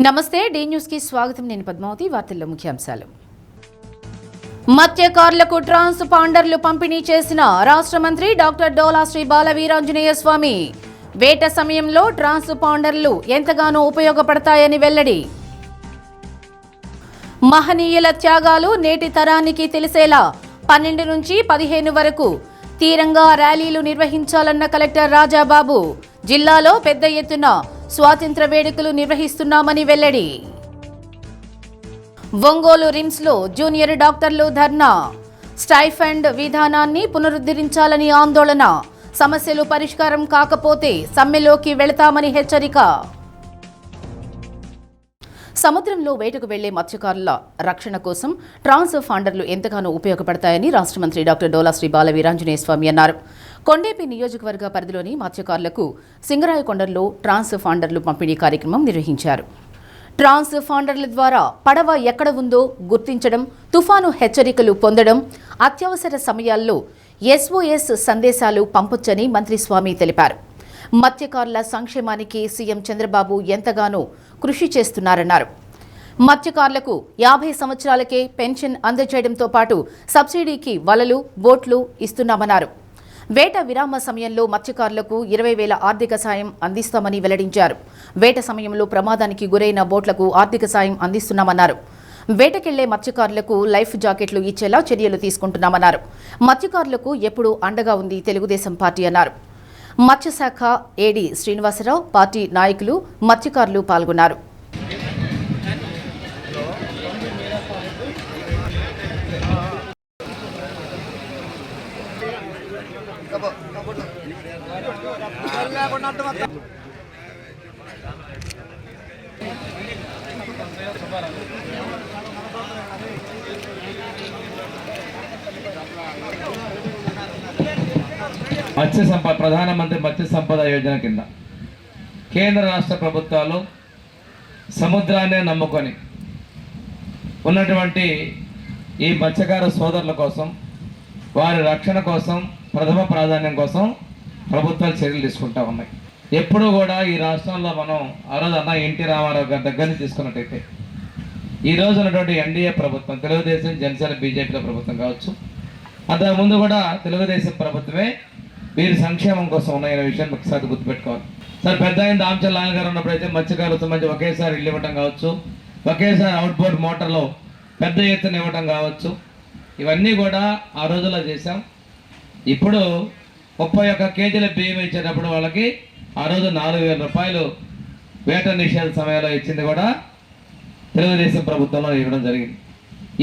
నమస్తే D news కి స్వాగతం. నేను పద్మావతి. వార్తల్లో ముఖ్యాంశాలు. మత్స్యకారులకు ట్రాన్స్పాండర్లు పంపిణీ చేసిన రాష్ట్ర మంత్రి డాక్టర్ డోలా శ్రీ బాల వీరాంజనేయ స్వామి. వేట సమయంలో ట్రాన్స్పాండర్లు ఎంతగానో ఉపయోగపడతాయని వెల్లడి. మహనీయుల త్యాగాలు నేటి తరానికి తెలిసేలా 12 నుంచి 15 వరకు తీరంగా ర్యాలీలు నిర్వహించాలన్న కలెక్టర్ రాజాబాబు. జిల్లాలో పెద్ద ఎత్తున స్వాతంత్ర వేడుకలు నిర్వహిస్తున్నామని వెల్లడి. ఒంగోలు రిమ్స్లో జూనియర్ డాక్టర్లు ధర్నా. స్టైఫండ్ విధానాన్ని పునరుద్ధరించాలని ఆందోళన. సమస్యలు పరిష్కారం కాకపోతే సమ్మెలోకి వెళతామని హెచ్చరిక. సముద్రంలో వేటకు వెళ్లే మత్స్యకారుల రక్షణ కోసం ట్రాన్స్పాండర్లు ఎంతగానో ఉపయోగపడతాయని రాష్ట్ర మంత్రి డాక్టర్ డోలా శ్రీ బాల వీరాంజనేయ స్వామి అన్నారు. కొండేపి నియోజకవర్గ పరిధిలోని మత్స్యకారులకు సింగరాయకొండలో ట్రాన్స్పాండర్లు పంపిణీ కార్యక్రమం నిర్వహించారు. ట్రాన్స్పాండర్ల ద్వారా పడవ ఎక్కడ ఉందో గుర్తించడం, తుఫాను హెచ్చరికలు పొందడం, అత్యవసర సమయాల్లో SOS సందేశాలు పంపొచ్చని మంత్రి స్వామి తెలిపారు. మత్స్యకారుల సంక్షేమానికి సీఎం చంద్రబాబు ఎంతగానో కృషి చేస్తున్నారన్నారు. మత్స్యకారులకు 50 సంవత్సరాలకే పెన్షన్ అందజేయడంతో పాటు సబ్సిడీకి వలలు, బోట్లు ఇస్తున్నామన్నారు. వేట విరామ సమయంలో మత్స్యకారులకు 20,000 ఆర్థిక సాయం అందిస్తామని వెల్లడించారు. వేట సమయంలో ప్రమాదానికి గురైన బోట్లకు ఆర్థిక సాయం అందిస్తున్నామన్నారు. వేటకెళ్లే మత్స్యకారులకు లైఫ్ జాకెట్లు ఇచ్చేలా చర్యలు తీసుకుంటున్నామన్నారు. మత్స్యకారులకు ఎప్పుడూ అండగా ఉంది తెలుగుదేశం పార్టీ అన్నారు. మత్స్యశాఖ ఏడీ శ్రీనివాసరావు, పార్టీ నాయకులు, మత్స్యకారులు పాల్గొన్నారు. ప్రధానమంత్రి మత్స్య సంపద యోజన కింద కేంద్ర రాష్ట్ర ప్రభుత్వాలు సముద్రాన్నే నమ్ముకొని ఉన్నటువంటి ఈ మత్స్యకార సోదరుల కోసం, వారి రక్షణ కోసం, ప్రథమ ప్రాధాన్యం కోసం ప్రభుత్వాలు చర్యలు తీసుకుంటా ఉన్నాయి. ఎప్పుడూ కూడా ఈ రాష్ట్రంలో మనం ఆ రోజు అన్న ఎన్టీ రామారావు గారి దగ్గర నుంచి తీసుకున్నట్టయితే ఈ రోజు ఉన్నటువంటి ఎన్డీఏ ప్రభుత్వం, తెలుగుదేశం, జనసేన, బీజేపీల ప్రభుత్వం కావచ్చు, అంతకుముందు కూడా తెలుగుదేశం ప్రభుత్వమే వీరి సంక్షేమం కోసం ఉన్నాయనే విషయాన్ని ఒకసారి గుర్తుపెట్టుకోవాలి. సార్ పెద్ద ఆయన దామచల్ నాయన గారు ఉన్నప్పుడైతే మత్స్యకారులకు సంబంధించి ఒకేసారి ఇల్లు ఇవ్వటం కావచ్చు, ఒకేసారి అవుట్బోర్డ్ మోటార్లో పెద్ద ఎత్తున ఇవ్వటం కావచ్చు, ఇవన్నీ కూడా ఆ రోజుల్లో చేశాం. ఇప్పుడు 31 కేజీల బియ్యం ఇచ్చేటప్పుడు వాళ్ళకి ఆ రోజు 4,000 రూపాయలు వేట నిషేధ సమయంలో ఇచ్చింది కూడా తెలుగుదేశం ప్రభుత్వంలో ఇవ్వడం జరిగింది.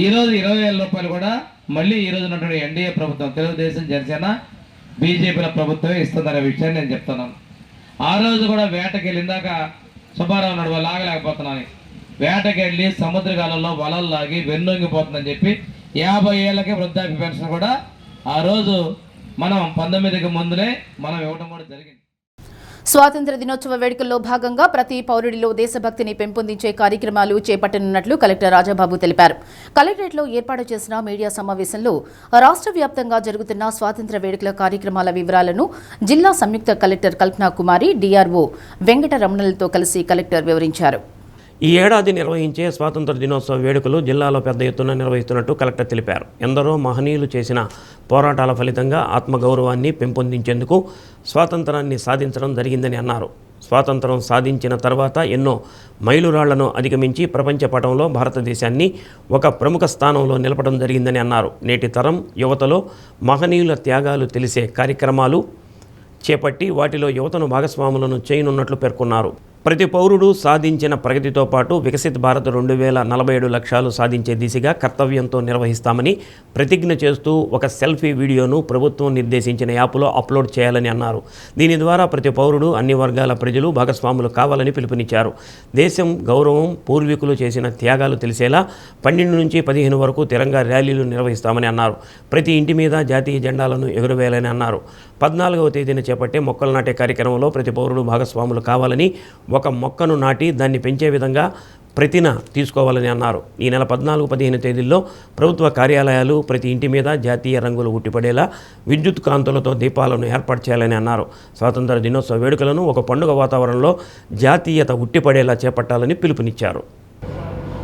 ఈరోజు 20,000 రూపాయలు కూడా మళ్ళీ ఈ రోజు ఉన్నటువంటి ఎన్డీఏ ప్రభుత్వం, తెలుగుదేశం, జనసేన, బీజేపీల ప్రభుత్వమే ఇస్తుందనే విషయాన్ని నేను చెప్తున్నాను. ఆ రోజు కూడా వేటకెళ్ళిందాక సుబ్బారావు ఉన్నాడు, వాళ్ళు ఆగలేకపోతున్నాను, వేటకెళ్ళి సముద్రకాలంలో వలలు లాగి వెన్నొంగిపోతుందని చెప్పి 50 ఏళ్ళకే వృద్ధాప్య పెన్షన్ కూడా ఆ రోజు మనం 19కి ముందులే మనం ఇవ్వడం కూడా జరిగింది. స్వాతంత్ర దినోత్సవ వేడుకల్లో భాగంగా ప్రతి పౌరుడిలో దేశభక్తిని పెంపొందించే కార్యక్రమాలు చేపట్టనున్నట్లు కలెక్టర్ రాజాబాబు తెలిపారు. కలెక్టరేట్లో ఏర్పాటు చేసిన మీడియా సమావేశంలో రాష్ట్ర వ్యాప్తంగా జరుగుతున్న స్వాతంత్ర వేడుకల కార్యక్రమాల వివరాలను జిల్లా సంయుక్త కలెక్టర్ కల్పనా కుమారి, DRO వెంకటరమణలతో కలిసి కలెక్టర్ వివరించారు. ఈ ఏడాది నిర్వహించే స్వాతంత్ర దినోత్సవ వేడుకలు జిల్లాలో పెద్ద ఎత్తున నిర్వహిస్తున్నట్టు కలెక్టర్ తెలిపారు. ఎందరో మహనీయులు చేసిన పోరాటాల ఫలితంగా ఆత్మగౌరవాన్ని పెంపొందించేందుకు స్వాతంత్రాన్ని సాధించడం జరిగిందని అన్నారు. స్వాతంత్రం సాధించిన తర్వాత ఎన్నో మైలురాళ్లను అధిగమించి ప్రపంచ పటంలో భారతదేశాన్ని ఒక ప్రముఖ స్థానంలో నిలపడం జరిగిందని అన్నారు. నేటి తరం యువతలో మహనీయుల త్యాగాలు తెలిసే కార్యక్రమాలు చేపట్టి వాటిలో యువతను భాగస్వాములను చేయనున్నట్లు పేర్కొన్నారు. ప్రతి పౌరుడు సాధించిన ప్రగతితో పాటు వికసిత్ భారత్ 2047 లక్ష్యాలు సాధించే దిశగా కర్తవ్యంతో నిర్వహిస్తామని ప్రతిజ్ఞ చేస్తూ ఒక సెల్ఫీ వీడియోను ప్రభుత్వం నిర్దేశించిన యాప్లో అప్లోడ్ చేయాలని అన్నారు. దీని ద్వారా ప్రతి పౌరుడు, అన్ని వర్గాల ప్రజలు భాగస్వాములు కావాలని పిలుపునిచ్చారు. దేశం గౌరవం, పూర్వీకులు చేసిన త్యాగాలు తెలిసేలా 12 నుంచి 15 వరకు తిరంగా ర్యాలీలు నిర్వహిస్తామని అన్నారు. ప్రతి ఇంటి మీద జాతీయ జెండాలను ఎగురవేయాలని అన్నారు. 14వ తేదీన చేపట్టే మొక్కలు నాటే కార్యక్రమంలో ప్రతి పౌరుడు భాగస్వాములు కావాలని, ఒక మొక్కను నాటి దాన్ని పెంచే విధంగా ప్రతిన తీసుకోవాలని అన్నారు. ఈ నెల 14-15 తేదీల్లో ప్రభుత్వ కార్యాలయాలు ప్రతి ఇంటి మీద జాతీయ రంగులు ఉట్టిపడేలా విద్యుత్ కాంతులతో దీపాలను ఏర్పాటు చేయాలని అన్నారు. స్వాతంత్ర దినోత్సవ వేడుకలను ఒక పండుగ వాతావరణంలో జాతీయత ఉట్టిపడేలా చేపట్టాలని పిలుపునిచ్చారు.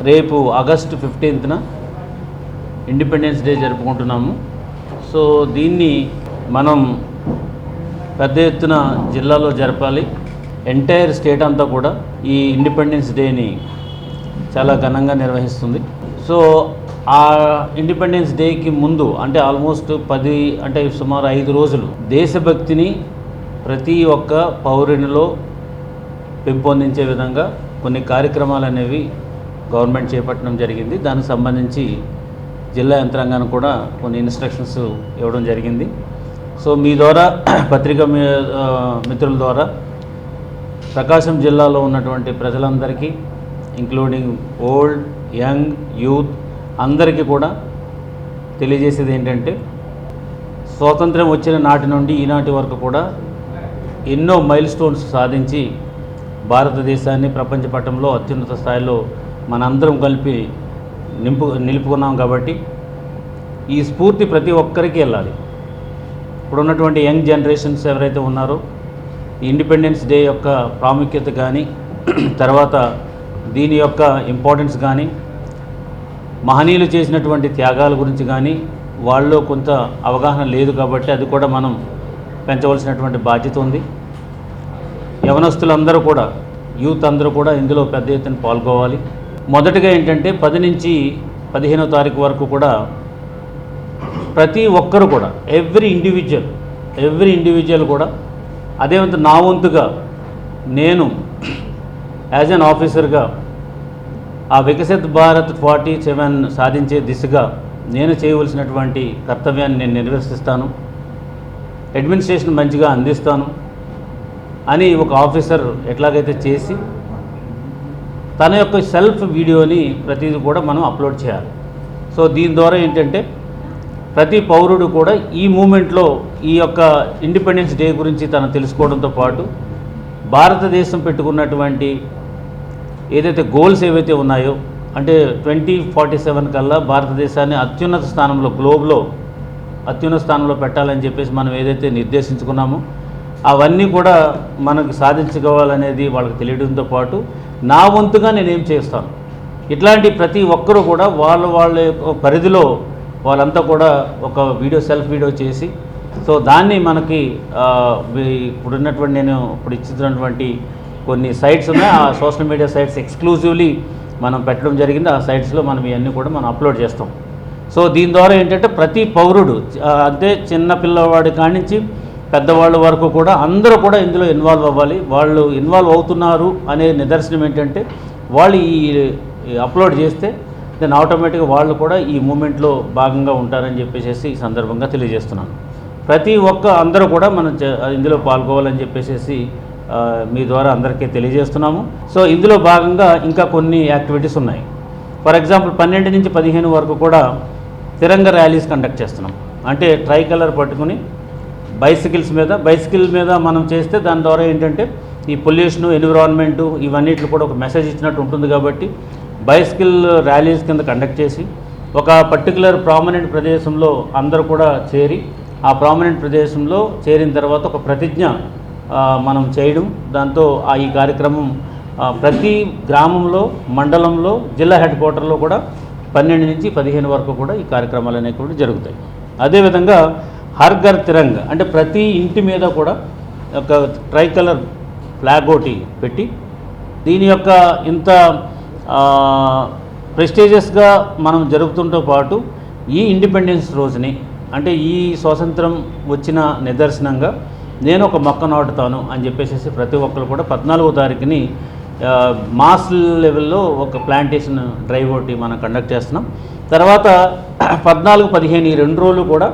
రేపు ఆగస్టు 15న ఇండిపెండెన్స్ డే జరుపుకుంటున్నాము. సో దీన్ని మనం పెద్ద ఎత్తున జిల్లాలో జరపాలి. ఎంటైర్ స్టేట్ అంతా కూడా ఈ ఇండిపెండెన్స్ డేని చాలా ఘనంగా నిర్వహిస్తుంది. సో ఆ ఇండిపెండెన్స్ డేకి ముందు అంటే ఆల్మోస్ట్ సుమారు 5 రోజులు దేశభక్తిని ప్రతి ఒక్క పౌరునిలో పెంపొందించే విధంగా కొన్ని కార్యక్రమాలు అనేవి గవర్నమెంట్ చేపట్టడం జరిగింది. దానికి సంబంధించి జిల్లా యంత్రాంగానికి కూడా కొన్ని ఇన్స్ట్రక్షన్స్ ఇవ్వడం జరిగింది. సో మీ ద్వారా పత్రికా మిత్రుల ద్వారా ప్రకాశం జిల్లాలో ఉన్నటువంటి ప్రజలందరికీ ఇంక్లూడింగ్ ఓల్డ్, యంగ్, యూత్ అందరికీ కూడా తెలియజేసేది ఏంటంటే స్వాతంత్ర్యం వచ్చిన నాటి నుండి ఈనాటి వరకు కూడా ఎన్నో మైల్ స్టోన్స్ సాధించి భారతదేశాన్ని ప్రపంచ పటంలో అత్యున్నత స్థాయిలో మనందరం కలిపి నిలుపుకున్నాం. కాబట్టి ఈ స్ఫూర్తి ప్రతి ఒక్కరికి వెళ్ళాలి. ఇప్పుడున్నటువంటి యంగ్ జనరేషన్స్ ఎవరైతే ఉన్నారో ఇండిపెండెన్స్ డే యొక్క ప్రాముఖ్యత కానీ తర్వాత దీని యొక్క ఇంపార్టెన్స్ కానీ మహనీయులు చేసినటువంటి త్యాగాల గురించి కానీ వాళ్ళలో కొంత అవగాహన లేదు. కాబట్టి అది కూడా మనం పెంచవలసినటువంటి బాధ్యత ఉంది. యవనస్తులందరూ కూడా యూత్ అందరూ కూడా ఇందులో పెద్ద ఎత్తున పాల్గొవాలి. మొదటగా ఏంటంటే 10 నుంచి 15వ తారీఖు వరకు కూడా ప్రతి ఒక్కరు కూడా ఎవ్రీ ఇండివిజువల్ కూడా అదేవిధంగా నా వంతుగా నేను యాజ్ అన్ ఆఫీసర్గా ఆ వికసిత్ భారత్ 47 సాధించే దిశగా నేను చేయవలసినటువంటి కర్తవ్యాన్ని నేను నిర్వర్తిస్తాను, అడ్మినిస్ట్రేషన్ మంచిగా అందిస్తాను అని ఒక ఆఫీసర్ ఎట్లాగైతే చేసి తన యొక్క సెల్ఫ్ వీడియోని ప్రతిదీ కూడా మనం అప్లోడ్ చేయాలి. సో దీని ద్వారా ఏంటంటే ప్రతి పౌరుడు కూడా ఈ మూమెంట్లో ఈ యొక్క ఇండిపెండెన్స్ డే గురించి తను తెలుసుకోవడంతో పాటు భారతదేశం పెట్టుకున్నటువంటి ఏదైతే గోల్స్ ఏవైతే ఉన్నాయో అంటే 2047 కల్లా భారతదేశాన్ని అత్యున్నత స్థానంలో గ్లోబ్లో అత్యున్నత స్థానంలో పెట్టాలని చెప్పేసి మనం ఏదైతే నిర్దేశించుకున్నామో అవన్నీ కూడా మనకు సాధించుకోవాలనేది వాళ్ళకి తెలియడంతో పాటు నా వంతుగా నేనేం చేస్తాను ఇట్లాంటి ప్రతి ఒక్కరూ కూడా వాళ్ళ పరిధిలో వాళ్ళంతా కూడా ఒక సెల్ఫ్ వీడియో చేసి సో దాన్ని మనకి ఇప్పుడున్నటువంటి నేను ఇప్పుడు ఇచ్చినటువంటి కొన్ని సైట్స్ ఉన్నాయి. ఆ సోషల్ మీడియా సైట్స్ ఎక్స్క్లూజివ్లీ మనం పెట్టడం జరిగింది. ఆ సైట్స్లో మనం ఇవన్నీ కూడా మనం అప్లోడ్ చేస్తాం. సో దీని ద్వారా ఏంటంటే ప్రతి పౌరుడు అంటే చిన్న పిల్లవాడి కాడి నుంచి పెద్దవాళ్ళ వరకు కూడా అందరూ కూడా ఇందులో ఇన్వాల్వ్ అవ్వాలి. వాళ్ళు ఇన్వాల్వ్ అవుతున్నారు అనే నిదర్శనం ఏంటంటే వాళ్ళు ఈ అప్లోడ్ చేస్తే దెన్ ఆటోమేటిక్గా వాళ్ళు కూడా ఈ మూమెంట్లో భాగంగా ఉంటారని చెప్పేసి ఈ సందర్భంగా తెలియజేస్తున్నాను. ప్రతి ఒక్క అందరూ కూడా మనం ఇందులో పాల్గొవాలని చెప్పేసి మీ ద్వారా అందరికీ తెలియజేస్తున్నాము. సో ఇందులో భాగంగా ఇంకా కొన్ని యాక్టివిటీస్ ఉన్నాయి. ఫర్ ఎగ్జాంపుల్ 12 నుంచి 15 వరకు కూడా తిరంగ ర్యాలీస్ కండక్ట్ చేస్తున్నాం. అంటే ట్రై కలర్ పట్టుకుని బైసికిల్ మీద మనం చేస్తే దాని ద్వారా ఏంటంటే ఈ పొల్యూషను ఎన్విరాన్మెంటు ఇవన్నిట్లు కూడా ఒక మెసేజ్ ఇచ్చినట్టు ఉంటుంది. కాబట్టి బైసికిల్ ర్యాలీస్ కింద కండక్ట్ చేసి ఒక పర్టికులర్ ప్రామినెంట్ ప్రదేశంలో అందరూ కూడా చేరి ఆ ప్రామినెంట్ ప్రదేశంలో చేరిన తర్వాత ఒక ప్రతిజ్ఞ మనం చేయడం, దాంతో ఈ కార్యక్రమం ప్రతి గ్రామంలో మండలంలో జిల్లా హెడ్ క్వార్టర్లో కూడా 12 నుంచి 15 వరకు కూడా ఈ కార్యక్రమాలు అనేవి కూడా జరుగుతాయి. అదేవిధంగా హర్ ఘర్ తిరంగ అంటే ప్రతి ఇంటి మీద కూడా ఒక ట్రై కలర్ ఫ్లాగ్ ఒకటి పెట్టి దీని యొక్క ఇంత ప్రెస్టీజియస్గా మనం జరుపుతుంతో పాటు ఈ ఇండిపెండెన్స్ రోజుని అంటే ఈ స్వాతంత్రం వచ్చిన నిదర్శనంగా నేను ఒక మొక్క నాటుతాను అని చెప్పేసి ప్రతి ఒక్కరు కూడా 14వ తారీఖుని మాస్ లెవెల్లో ఒక ప్లాంటేషన్ డ్రైవ్ ఒకటి మనం కండక్ట్ చేస్తున్నాం. తర్వాత 14, 15 ఈ 2 రోజులు కూడా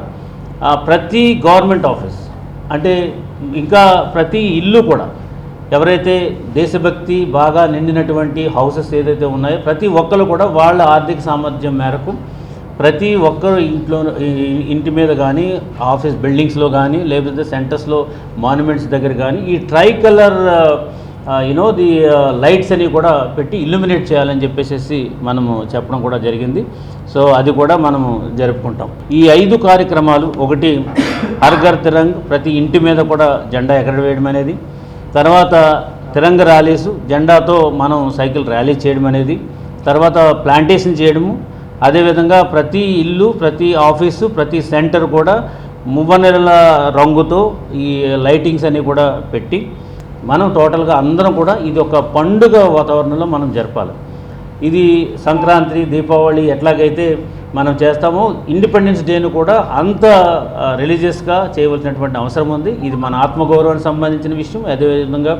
ప్రతి గవర్నమెంట్ ఆఫీస్ అంటే ఇంకా ప్రతి ఇల్లు కూడా ఎవరైతే దేశభక్తి బాగా నిండినటువంటి హౌసెస్ ఏదైతే ఉన్నాయో ప్రతి ఒక్కరు కూడా వాళ్ళ ఆర్థిక సామర్థ్యం మేరకు ప్రతి ఒక్కరు ఇంటి మీద కానీ ఆఫీస్ బిల్డింగ్స్లో కానీ లేకపోతే సెంటర్స్లో మాన్యుమెంట్స్ దగ్గర కానీ ఈ ట్రై కలర్ ది లైట్స్ అని కూడా పెట్టి ఇల్యూమినేట్ చేయాలని చెప్పేసి మనము చెప్పడం కూడా జరిగింది. సో అది కూడా మనము జరుపుకుంటాం. ఈ 5 కార్యక్రమాలు, ఒకటి హర్ ఘర్ తిరంగ్, ప్రతి ఇంటి మీద కూడా జెండా ఎగరవేయడం అనేది, తర్వాత తిరంగ ర్యాలీసు, జెండాతో మనం సైకిల్ ర్యాలీ చేయడం అనేది, తర్వాత ప్లాంటేషన్ చేయడము, అదేవిధంగా ప్రతి ఇల్లు, ప్రతి ఆఫీసు, ప్రతి సెంటర్ కూడా మువ్వనెలల రంగుతో ఈ లైటింగ్స్ అన్నీ కూడా పెట్టి మనం టోటల్గా అందరం కూడా ఇది ఒక పండుగ వాతావరణంలో మనం జరపాలి. ఇది సంక్రాంతి, దీపావళి ఎట్లాగైతే మనం చేస్తామో ఇండిపెండెన్స్ డేను కూడా అంత రిలీజియస్గా చేయవలసినటువంటి అవసరం ఉంది. ఇది మన ఆత్మగౌరవానికి సంబంధించిన విషయం. అదేవిధంగా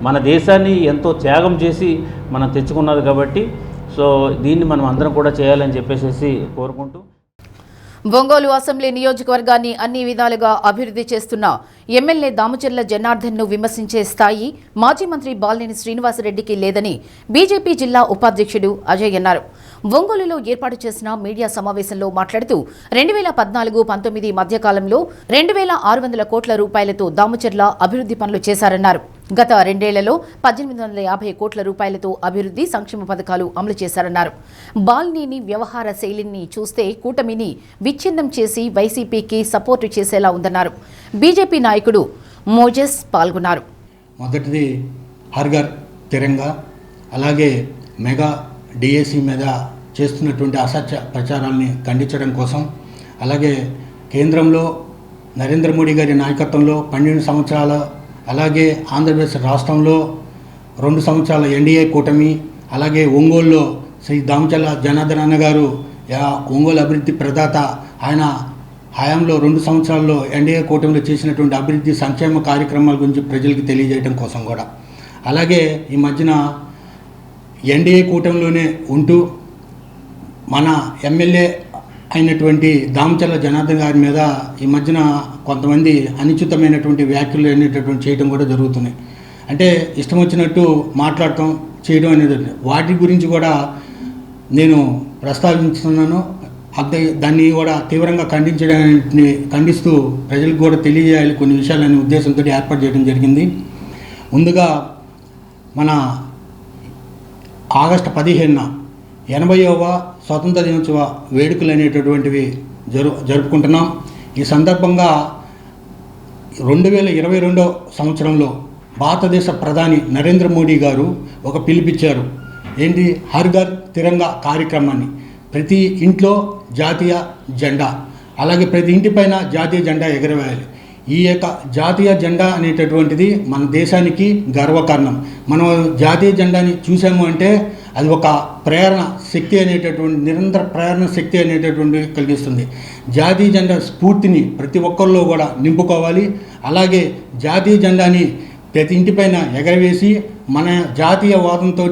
మన దేశాన్ని ఎంతో త్యాగం చేసి మనం తెచ్చుకున్నది కాబట్టి సో దీన్ని మనం అందరం కూడా చేయాలని చెప్పేసి కోరుకుంటూ, ఒంగోలు అసెంబ్లీ నియోజకవర్గాన్ని అన్ని విధాలుగా అభివృద్ధి చేస్తున్న ఎమ్మెల్యే దామచర్ల జనార్దన్ను విమర్శించే స్థాయి మాజీ మంత్రి బాలినేని శ్రీనివాసరెడ్డికి లేదని బీజేపీ జిల్లా ఉపాధ్యక్షుడు అజయ్ అన్నారు. ఒంగోలులో ఏర్పాటు చేసిన మీడియా సమావేశంలో మాట్లాడుతూ 2014-19 మధ్యకాలంలో 2600 కోట్ల రూపాయలతో దామచర్ల అభివృద్ధి పనులు చేశారన్నారు. గత 2 ఏళ్లలో 1850 కోట్ల రూపాయలతో అభివృద్ధి సంక్షేమ పథకాలు అమలు చేశారన్నారు. బాలినేని వ్యవహార శైలిని చూస్తే కూటమిని విచ్ఛిన్నం చేసి వైసీపీకి సపోర్టు చేసేలా ఉందన్నారు. బీజేపీ నాయకుడు మోజెస్ పాల్గొన్నారు. మొదటిది హర్ ఘర్ తిరంగా, అలాగే మెగా డిఎస్సి మీద చేస్తున్నటువంటి అసత్య ప్రచారాల్ని ఖండించడం కోసం, అలాగే కేంద్రంలో నరేంద్ర మోడీ గారి నాయకత్వంలో 12 సంవత్సరాల, అలాగే ఆంధ్రప్రదేశ్ రాష్ట్రంలో 2 సంవత్సరాల ఎన్డీఏ కూటమి, అలాగే ఒంగోలులో శ్రీ దామచర్ల జనార్దన్ అన్న గారు ఒంగోలు అభివృద్ధి ప్రదాత, ఆయన హయాంలో 2 సంవత్సరాల్లో ఎన్డీఏ కూటమిలో చేసినటువంటి అభివృద్ధి సంక్షేమ కార్యక్రమాల గురించి ప్రజలకు తెలియజేయడం కోసం కూడా, అలాగే ఈ మధ్యన ఎన్డీఏ కూటమిలోనే ఉంటూ మన ఎమ్మెల్యే అయినటువంటి దామచర్ల జనార్దన్ గారి మీద ఈ మధ్యన కొంతమంది అనుచితమైనటువంటి వ్యాఖ్యలు అనేటటువంటి చేయడం కూడా జరుగుతున్నాయి. అంటే ఇష్టం వచ్చినట్టు మాట్లాడటం, చేయడం అనేది, వాటి గురించి కూడా నేను ప్రస్తావించుతున్నాను. దాన్ని కూడా తీవ్రంగా ఖండిస్తూ ప్రజలకు కూడా తెలియజేయాలి కొన్ని విషయాలనే ఉద్దేశంతో ఏర్పాటు చేయడం జరిగింది. ముందుగా మన ఆగస్టు 15న 80వ స్వాతంత్ర దినోత్సవ వేడుకలు అనేటటువంటివి జరుపుకుంటున్నాం. ఈ సందర్భంగా 2022 సంవత్సరంలో భారతదేశ ప్రధాని నరేంద్ర మోడీ గారు ఒక పిలుపిచ్చారు. ఏంటి? హర్ ఘర్ తిరంగా కార్యక్రమాన్ని. ప్రతి ఇంట్లో జాతీయ జెండా, అలాగే ప్రతి ఇంటిపైన జాతీయ జెండా ఎగరవేయాలి. ఈ యొక్క జాతీయ జెండా అనేటటువంటిది మన దేశానికి గర్వకారణం. మనం జాతీయ జెండాని చూసాము అంటే అది ఒక ప్రేరణ శక్తి అనేటటువంటి, నిరంతర ప్రేరణ శక్తి అనేటటువంటి కలిగిస్తుంది. జాతీయ జెండా స్ఫూర్తిని ప్రతి ఒక్కరిలో కూడా నింపుకోవాలి. అలాగే జాతీయ జెండాని ప్రతి ఇంటిపైన ఎగరవేసి మన జాతీయవాదంతో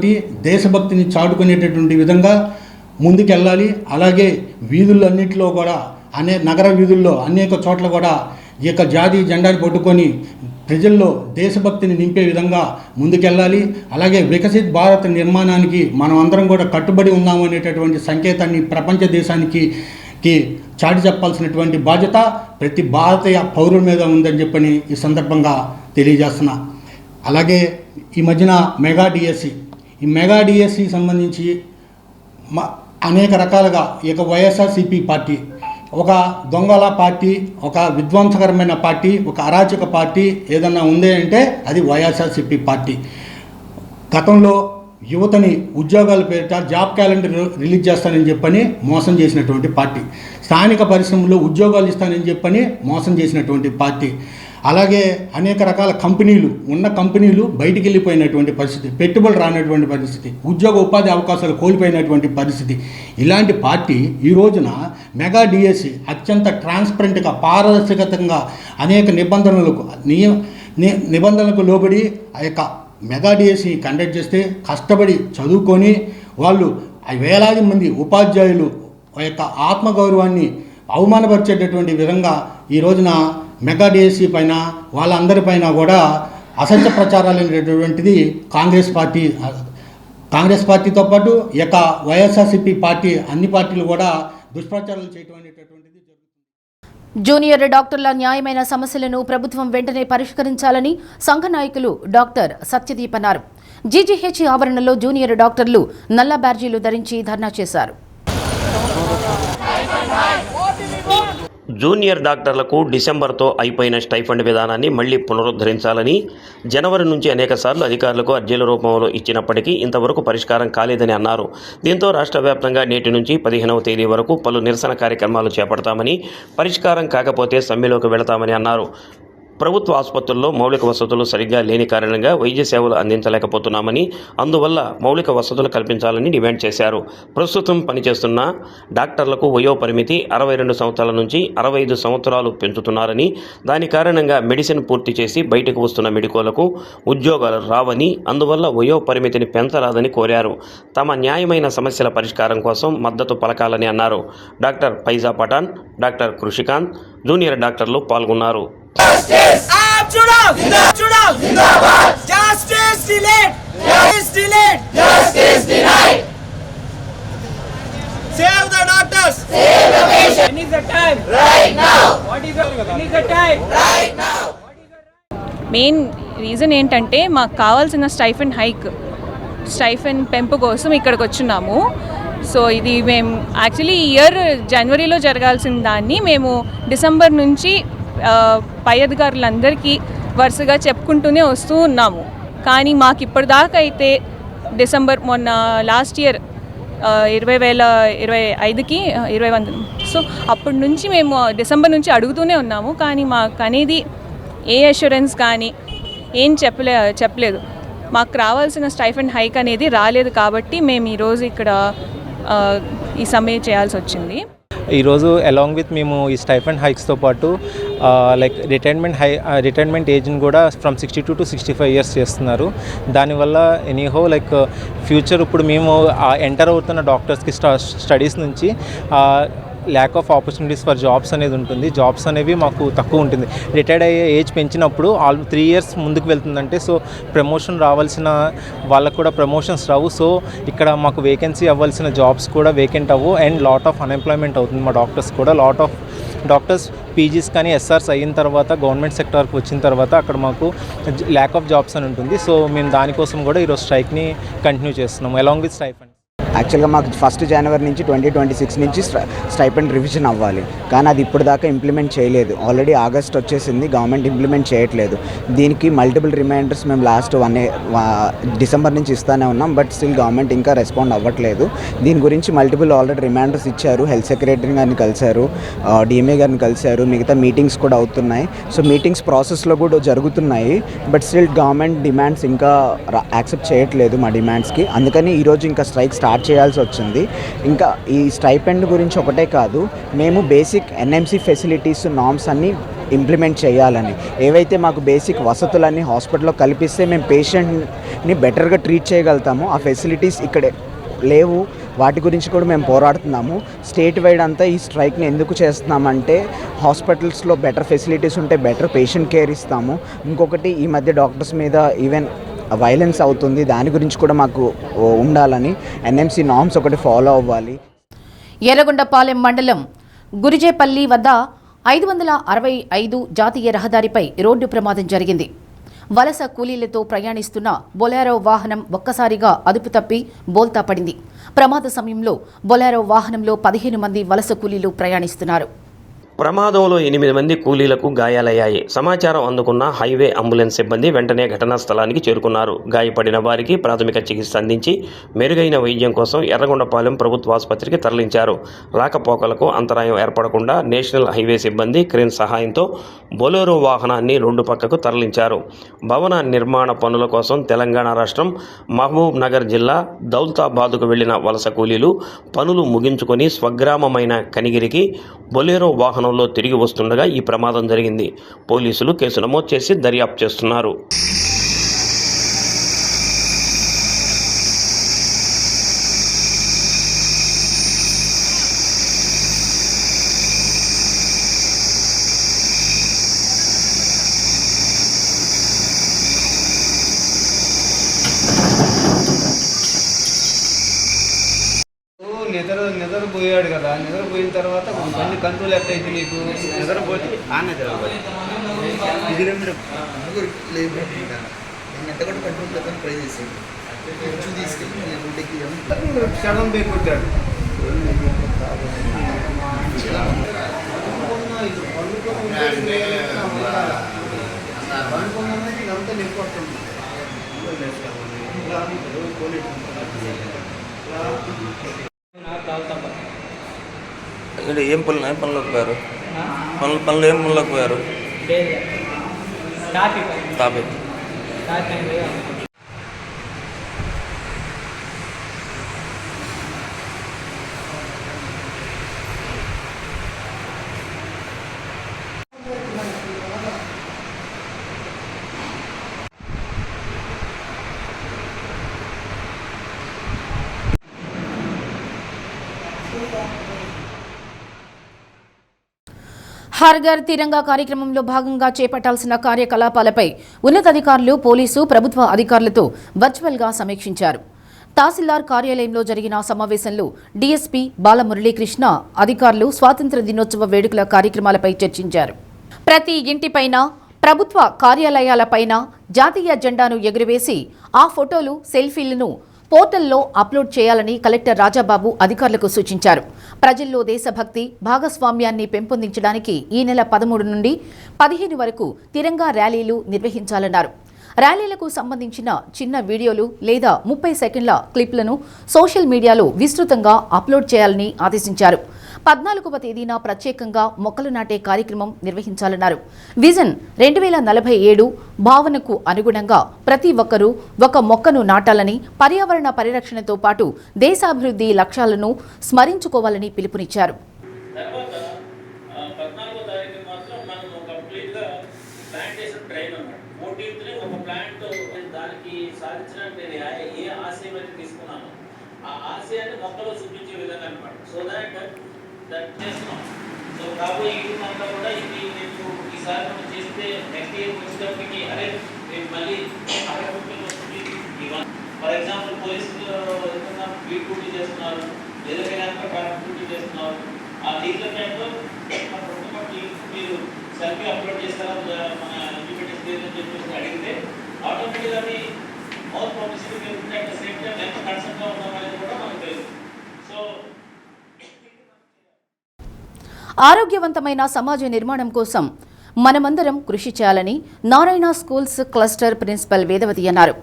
దేశభక్తిని చాటుకునేటటువంటి విధంగా ముందుకెళ్ళాలి. అలాగే వీధులన్నింటిలో కూడా, నగర వీధుల్లో అనేక చోట్ల కూడా ఈ యొక్క జాతీయ జెండాని పట్టుకొని ప్రజల్లో దేశభక్తిని నింపే విధంగా ముందుకెళ్ళాలి. అలాగే వికసిత్ భారత్ నిర్మాణానికి మనం అందరం కూడా కట్టుబడి ఉన్నాము అనేటటువంటి సంకేతాన్ని ప్రపంచ దేశానికి చాటి చెప్పాల్సినటువంటి బాధ్యత ప్రతి భారతీయ పౌరుల మీద ఉందని చెప్పని ఈ సందర్భంగా తెలియజేస్తున్నా. అలాగే ఈ మధ్యన మెగా డిఎస్సి, ఈ మెగా డిఎస్సి సంబంధించి అనేక రకాలుగా ఈ యొక్క వైఎస్ఆర్సీపీ పార్టీ ఒక దొంగల పార్టీ, ఒక విధ్వంసకరమైన పార్టీ, ఒక అరాచక పార్టీ ఏదన్నా ఉంది అంటే అది వైఎస్ఆర్సీపీ పార్టీ. గతంలో యువతని ఉద్యోగాల పేరిట జాబ్ క్యాలెండర్ రిలీజ్ చేస్తానని చెప్పని మోసం చేసినటువంటి పార్టీ. స్థానిక పరిశ్రమలో ఉద్యోగాలు ఇస్తానని చెప్పని మోసం చేసినటువంటి పార్టీ. అలాగే అనేక రకాల కంపెనీలు బయటికి వెళ్ళిపోయినటువంటి పరిస్థితి, పెట్టుబడులు రానటువంటి పరిస్థితి, ఉద్యోగ ఉపాధి అవకాశాలు కోల్పోయినటువంటి పరిస్థితి. ఇలాంటి పార్టీ ఈ రోజున మెగా డిఎస్సి అత్యంత ట్రాన్స్పరెంట్గా, పారదర్శకంగా అనేక నిబంధనలకు లోబడి ఆ యొక్క మెగా డిఎస్సి కండక్ట్ చేస్తే కష్టపడి చదువుకొని వాళ్ళు వేలాది మంది ఉపాధ్యాయులు ఆ యొక్క ఆత్మగౌరవాన్ని అవమానపరిచేటటువంటి విధంగా ఈ రోజున మెగా డిఎస్సి పైన వాళ్ళందరిపైన కూడా అసత్య ప్రచారాలు అనేటటువంటిది కాంగ్రెస్ పార్టీతో పాటు ఈ యొక్క వైఎస్ఆర్సీపీ పార్టీ, అన్ని పార్టీలు కూడా దుష్ప్రచారాలు చేయడం అనేటటువంటిది జరుగుతుంది. జూనియర్ డాక్టర్ల న్యాయమైన సమస్యలను ప్రభుత్వం వెంటనే పరిష్కరించాలని సంఘ నాయకులు డాక్టర్ సత్యదీప్ అన్నారు. జీజీహెచ్ ఆవరణలో జూనియర్ డాక్టర్లు నల్ల బ్యాడ్జీలు ధరించి ధర్నా చేశారు. జూనియర్ డాక్టర్లకు డిసెంబర్తో అయిపోయిన స్టైఫండ్ విధానాన్ని మళ్లీ పునరుద్ధరించాలని జనవరి నుంచి అనేకసార్లు అధికారులకు అర్జీల రూపంలో ఇచ్చినప్పటికీ ఇంతవరకు పరిష్కారం కాలేదని అన్నారు. దీంతో రాష్ట్ర వ్యాప్తంగా నేటి నుంచి 15వ తేదీ వరకు పలు నిరసన కార్యక్రమాలు చేపడతామని, పరిష్కారం కాకపోతే సమ్మెలోకి వెళతామని అన్నారు. ప్రభుత్వ ఆసుపత్రుల్లో మౌలిక వసతులు సరిగ్గా లేని కారణంగా వైద్య సేవలు అందించలేకపోతున్నామని, అందువల్ల మౌలిక వసతులు కల్పించాలని డిమాండ్ చేశారు. ప్రస్తుతం పనిచేస్తున్న డాక్టర్లకు వయో పరిమితి 62 సంవత్సరాల నుంచి 65 సంవత్సరాలు పెంచుతున్నారని, దాని కారణంగా మెడిసిన్ పూర్తి చేసి బయటకు వస్తున్న మెడికోలకు ఉద్యోగాలు రావని, అందువల్ల వయో పరిమితిని పెంచరాదని కోరారు. తమ న్యాయమైన సమస్యల పరిష్కారం కోసం మద్దతు పలకాలని అన్నారు. Doctor Faiza Pathan, doctor Krishikanth, junior డాక్టర్లు పాల్గొన్నారు. Save the doctors. Save the patient. When is the time? Right now. What is the time? Right now. Main reason ఏంటంటే మాకు కావాల్సిన స్టైఫెన్ పెంపు కోసం ఇక్కడికి వచ్చున్నాము. సో ఇది మేము యాక్చువల్లీ ఈ ఇయర్ జనవరిలో జరగాల్సిన దాన్ని మేము డిసెంబర్ నుంచి పై అధికారులందరికీ వరుసగా చెప్పుకుంటూనే వస్తూ ఉన్నాము. కానీ మాకు ఇప్పటిదాకా అయితే డిసెంబర్ మొన్న లాస్ట్ ఇయర్ 2025 సో అప్పటి నుంచి మేము డిసెంబర్ నుంచి అడుగుతూనే ఉన్నాము. కానీ మాకు అనేది ఏ అష్యూరెన్స్ కానీ ఏం చెప్పలేదు. మాకు రావాల్సిన స్టైఫండ్ హైక్ అనేది రాలేదు. కాబట్టి మేము ఈరోజు ఇక్కడ ఈ సమ్మె చేయాల్సి వచ్చింది. ఈరోజు అలాంగ్ విత్ మేము ఈ స్టైఫండ్ హైక్స్తో పాటు లైక్ రిటైర్మెంట్ ఏజ్ని కూడా ఫ్రమ్ 62 to 65 ఇయర్స్ చేస్తున్నారు. దానివల్ల ఎనీహో లైక్ ఫ్యూచర్ ఇప్పుడు మేము ఎంటర్ అవుతున్న డాక్టర్స్కి స్టడీస్ నుంచి lack of opportunities for jobs అనేది ఉంటుంది. జాబ్స్ అనేవి మాకు తక్కువ ఉంటుంది. రిటైర్డ్ అయ్యే ఏజ్ పెంచినప్పుడు 3 ఇయర్స్ ముందుకు వెళ్తుందంటే సో ప్రమోషన్ రావాల్సిన వాళ్ళకు కూడా ప్రమోషన్స్ రావు. సో ఇక్కడ మాకు వేకెన్సీ అవ్వాల్సిన జాబ్స్ కూడా వేకెంట్ అవ్వు అండ్ లాట్ ఆఫ్ అన్ఎంప్లాయ్మెంట్ అవుతుంది. మా డాక్టర్స్ కూడా లాట్ ఆఫ్ డాక్టర్స్ పీజీస్ కానీ ఎస్ఆర్స్ అయిన తర్వాత గవర్నమెంట్ సెక్టార్కి వచ్చిన తర్వాత అక్కడ మాకు ల్యాక్ ఆఫ్ జాబ్స్ అని ఉంటుంది. సో మేము దానికోసం కూడా ఈరోజు స్ట్రైక్ని కంటిన్యూ చేస్తున్నాము అలాంగ్ విత్ స్టైఫండ్. యాక్చువల్గా మాకు 1 జనవరి నుంచి 2026 నుంచి స్టైపెండ్ రివిజన్ అవ్వాలి. కానీ అది ఇప్పుడు దాకా ఇంప్లిమెంట్ చేయలేదు. ఆల్రెడీ ఆగస్ట్ వచ్చేసింది, గవర్నమెంట్ ఇంప్లిమెంట్ చేయట్లేదు. దీనికి మల్టిపుల్ రిమైండర్స్ మేము లాస్ట్ డిసెంబర్ నుంచి ఇస్తూనే ఉన్నాం. బట్ స్టిల్ గవర్నమెంట్ ఇంకా రెస్పాండ్ అవ్వట్లేదు. దీని గురించి మల్టిపుల్ ఆల్రెడీ రిమైండర్స్ ఇచ్చారు. హెల్త్ సెక్రటరీ గారిని కలిశారు, డిఎంఏ గారిని కలిశారు, మిగతా మీటింగ్స్ కూడా అవుతున్నాయి. సో మీటింగ్స్ ప్రాసెస్లో కూడా జరుగుతున్నాయి. బట్ స్టిల్ గవర్నమెంట్ డిమాండ్స్ ఇంకా యాక్సెప్ట్ చేయట్లేదు మా డిమాండ్స్కి. అందుకని ఈరోజు ఇంకా స్ట్రైక్ స్టార్ట్ చేయాల్సి వచ్చింది. ఇంకా ఈ స్టైపెండ్ గురించి ఒకటే కాదు, మేము బేసిక్ ఎన్ఎంసీ ఫెసిలిటీస్ నామ్స్ అన్నీ ఇంప్లిమెంట్ చేయాలని, ఏవైతే మాకు బేసిక్ వసతులన్నీ హాస్పిటల్లో కల్పిస్తే మేము పేషెంట్ని బెటర్గా ట్రీట్ చేయగలుగుతాము. ఆ ఫెసిలిటీస్ ఇక్కడే లేవు. వాటి గురించి కూడా మేము పోరాడుతున్నాము. స్టేట్ వైడ్ అంతా ఈ స్ట్రైక్ని ఎందుకు చేస్తున్నామంటే హాస్పిటల్స్లో బెటర్ ఫెసిలిటీస్ ఉంటే బెటర్ పేషెంట్ కేర్ ఇస్తాము. ఇంకొకటి ఈ మధ్య డాక్టర్స్ మీద ఈవెన్ వైలెన్స్ అవుతుంది, దాని గురించి కూడా మాకు ఉండాలని ఎన్ఎంసీ నామ్స్ ఒకటి ఫాలో అవ్వాలి. ఎర్రగొండపాలెం మండలం గురిజేపల్లి వద్ద 565 జాతీయ రహదారిపై రోడ్డు ప్రమాదం జరిగింది. వలస కూలీలతో ప్రయాణిస్తున్న బొలెరో వాహనం ఒక్కసారిగా అదుపు తప్పి బోల్తా పడింది. ప్రమాద సమయంలో బొలెరో వాహనంలో 15 మంది వలస కూలీలు ప్రయాణిస్తున్నారు. ప్రమాదంలో 8 మంది కూలీలకు గాయాలయ్యాయి. సమాచారం అందుకున్న హైవే అంబులెన్స్ సిబ్బంది వెంటనే ఘటనా స్థలానికి చేరుకున్నారు. గాయపడిన వారికి ప్రాథమిక చికిత్స అందించి మెరుగైన వైద్యం కోసం ఎర్రగొండపాలెం ప్రభుత్వ ఆసుపత్రికి తరలించారు. రాకపోకలకు అంతరాయం ఏర్పడకుండా నేషనల్ హైవే సిబ్బంది క్రేన్ సహాయంతో బొలెరో వాహనాన్ని రోడ్డు పక్కకు తరలించారు. భవన నిర్మాణ పనుల కోసం తెలంగాణ రాష్ట్రం మహబూబ్ నగర్ జిల్లా దౌలతాబాద్కు వెళ్లిన వలస కూలీలు పనులు ముగించుకొని స్వగ్రామమైన కనిగిరికి బొలెరో వాహనం తిరిగి వస్తుండగా ఈ ప్రమాదం జరిగింది. పోలీసులు కేసు నమోదు చేసి దర్యాప్తు చేస్తున్నారు. నిద్ర నిద్రపోయాడు కదా, నిద్రపోయిన తర్వాత బండి కంట్రోల్ ఎట్లయితే నీకు నిద్రపోతే ఆనే జరగదు. ట్రై చేసాడు తీసుకెళ్ళి క్షణం పోయి కొట్టాడు. ఇదంతా నింపడుతుంది. ఏం పనులకు పోయారు? పనులు ఏం పనులకు పోయారు? తాపి హర్ ఘర్ తిరంగా కార్యక్రమంలో భాగంగా చేపట్టాల్సిన కార్యకలాపాలపై ఉన్నతాధికారులు, పోలీసు, ప్రభుత్వ అధికారులతో వర్చువల్గా సమీక్షించారు. తహసీల్దార్ కార్యాలయంలో జరిగిన సమావేశంలో డీఎస్పీ బాలమురళీకృష్ణ అధికారులు స్వాతంత్ర్య దినోత్సవ వేడుకల కార్యక్రమాలపై చర్చించారు. ప్రతి ఇంటిపైన, ప్రభుత్వ కార్యాలయాలపైన జాతీయ జెండాను ఎగురవేసి ఆ ఫోటోలు, సెల్ఫీలను పోర్టల్లో అప్లోడ్ చేయాలని కలెక్టర్ రాజాబాబు అధికారులకు సూచించారు. ప్రజల్లో దేశభక్తి, భాగస్వామ్యాన్ని పెంపొందించడానికి ఈ నెల 13 నుండి 15 వరకు తిరంగా ర్యాలీలు నిర్వహించాలన్నారు. ర్యాలీలకు సంబంధించిన చిన్న వీడియోలు లేదా 30 సెకండ్ల క్లిప్లను సోషల్ మీడియాలో విస్తృతంగా అప్లోడ్ చేయాలని ఆదేశించారు. 14వ తేదీన ప్రత్యేకంగా మొక్కలు నాటే కార్యక్రమం నిర్వహించాలన్నారు. విజన్ 2047 భావనకు అనుగుణంగా ప్రతి ఒక్కరూ ఒక మొక్కను నాటాలని, పర్యావరణ పరిరక్షణతో పాటు దేశాభివృద్ధి లక్ష్యాలను స్మరించుకోవాలని పిలుపునిచ్చారు. సో కాబోయే యూత్ అంతా కూడా ఇది నేను ఈసారి మనం చేస్తే నెక్స్ట్ ఇయర్ వచ్చేటప్పటికి అరే నేను మళ్ళీ అక్కడ వస్తుంది. ఫర్ ఎగ్జాంపుల్ పోలీసులు బీట్ డ్యూటీ చేస్తున్నారు, లేదా కరెంట్ డ్యూటీ చేస్తున్నారు. ఆ లీగల్ టైంలో మీరు సెల్ఫీ అప్లోడ్ చేస్తారా మన ఇండిపెండెన్స్ డే అని చెప్పేసి అడిగితే ఆటోమేటిక్గా అది మోర్ పబ్లిసిటీ ఉంటుంది. అట్ ద సేమ్ టైం ఎంత కన్సర్న్గా ఉన్నామనేది కూడా మనకు తెలుసు. సో ఆరోగ్యవంతమైన సమాజ నిర్మాణం కోసం మనమందరం కృషి చేయాలని Narayana schools cluster principal Vedavathi అన్నారు.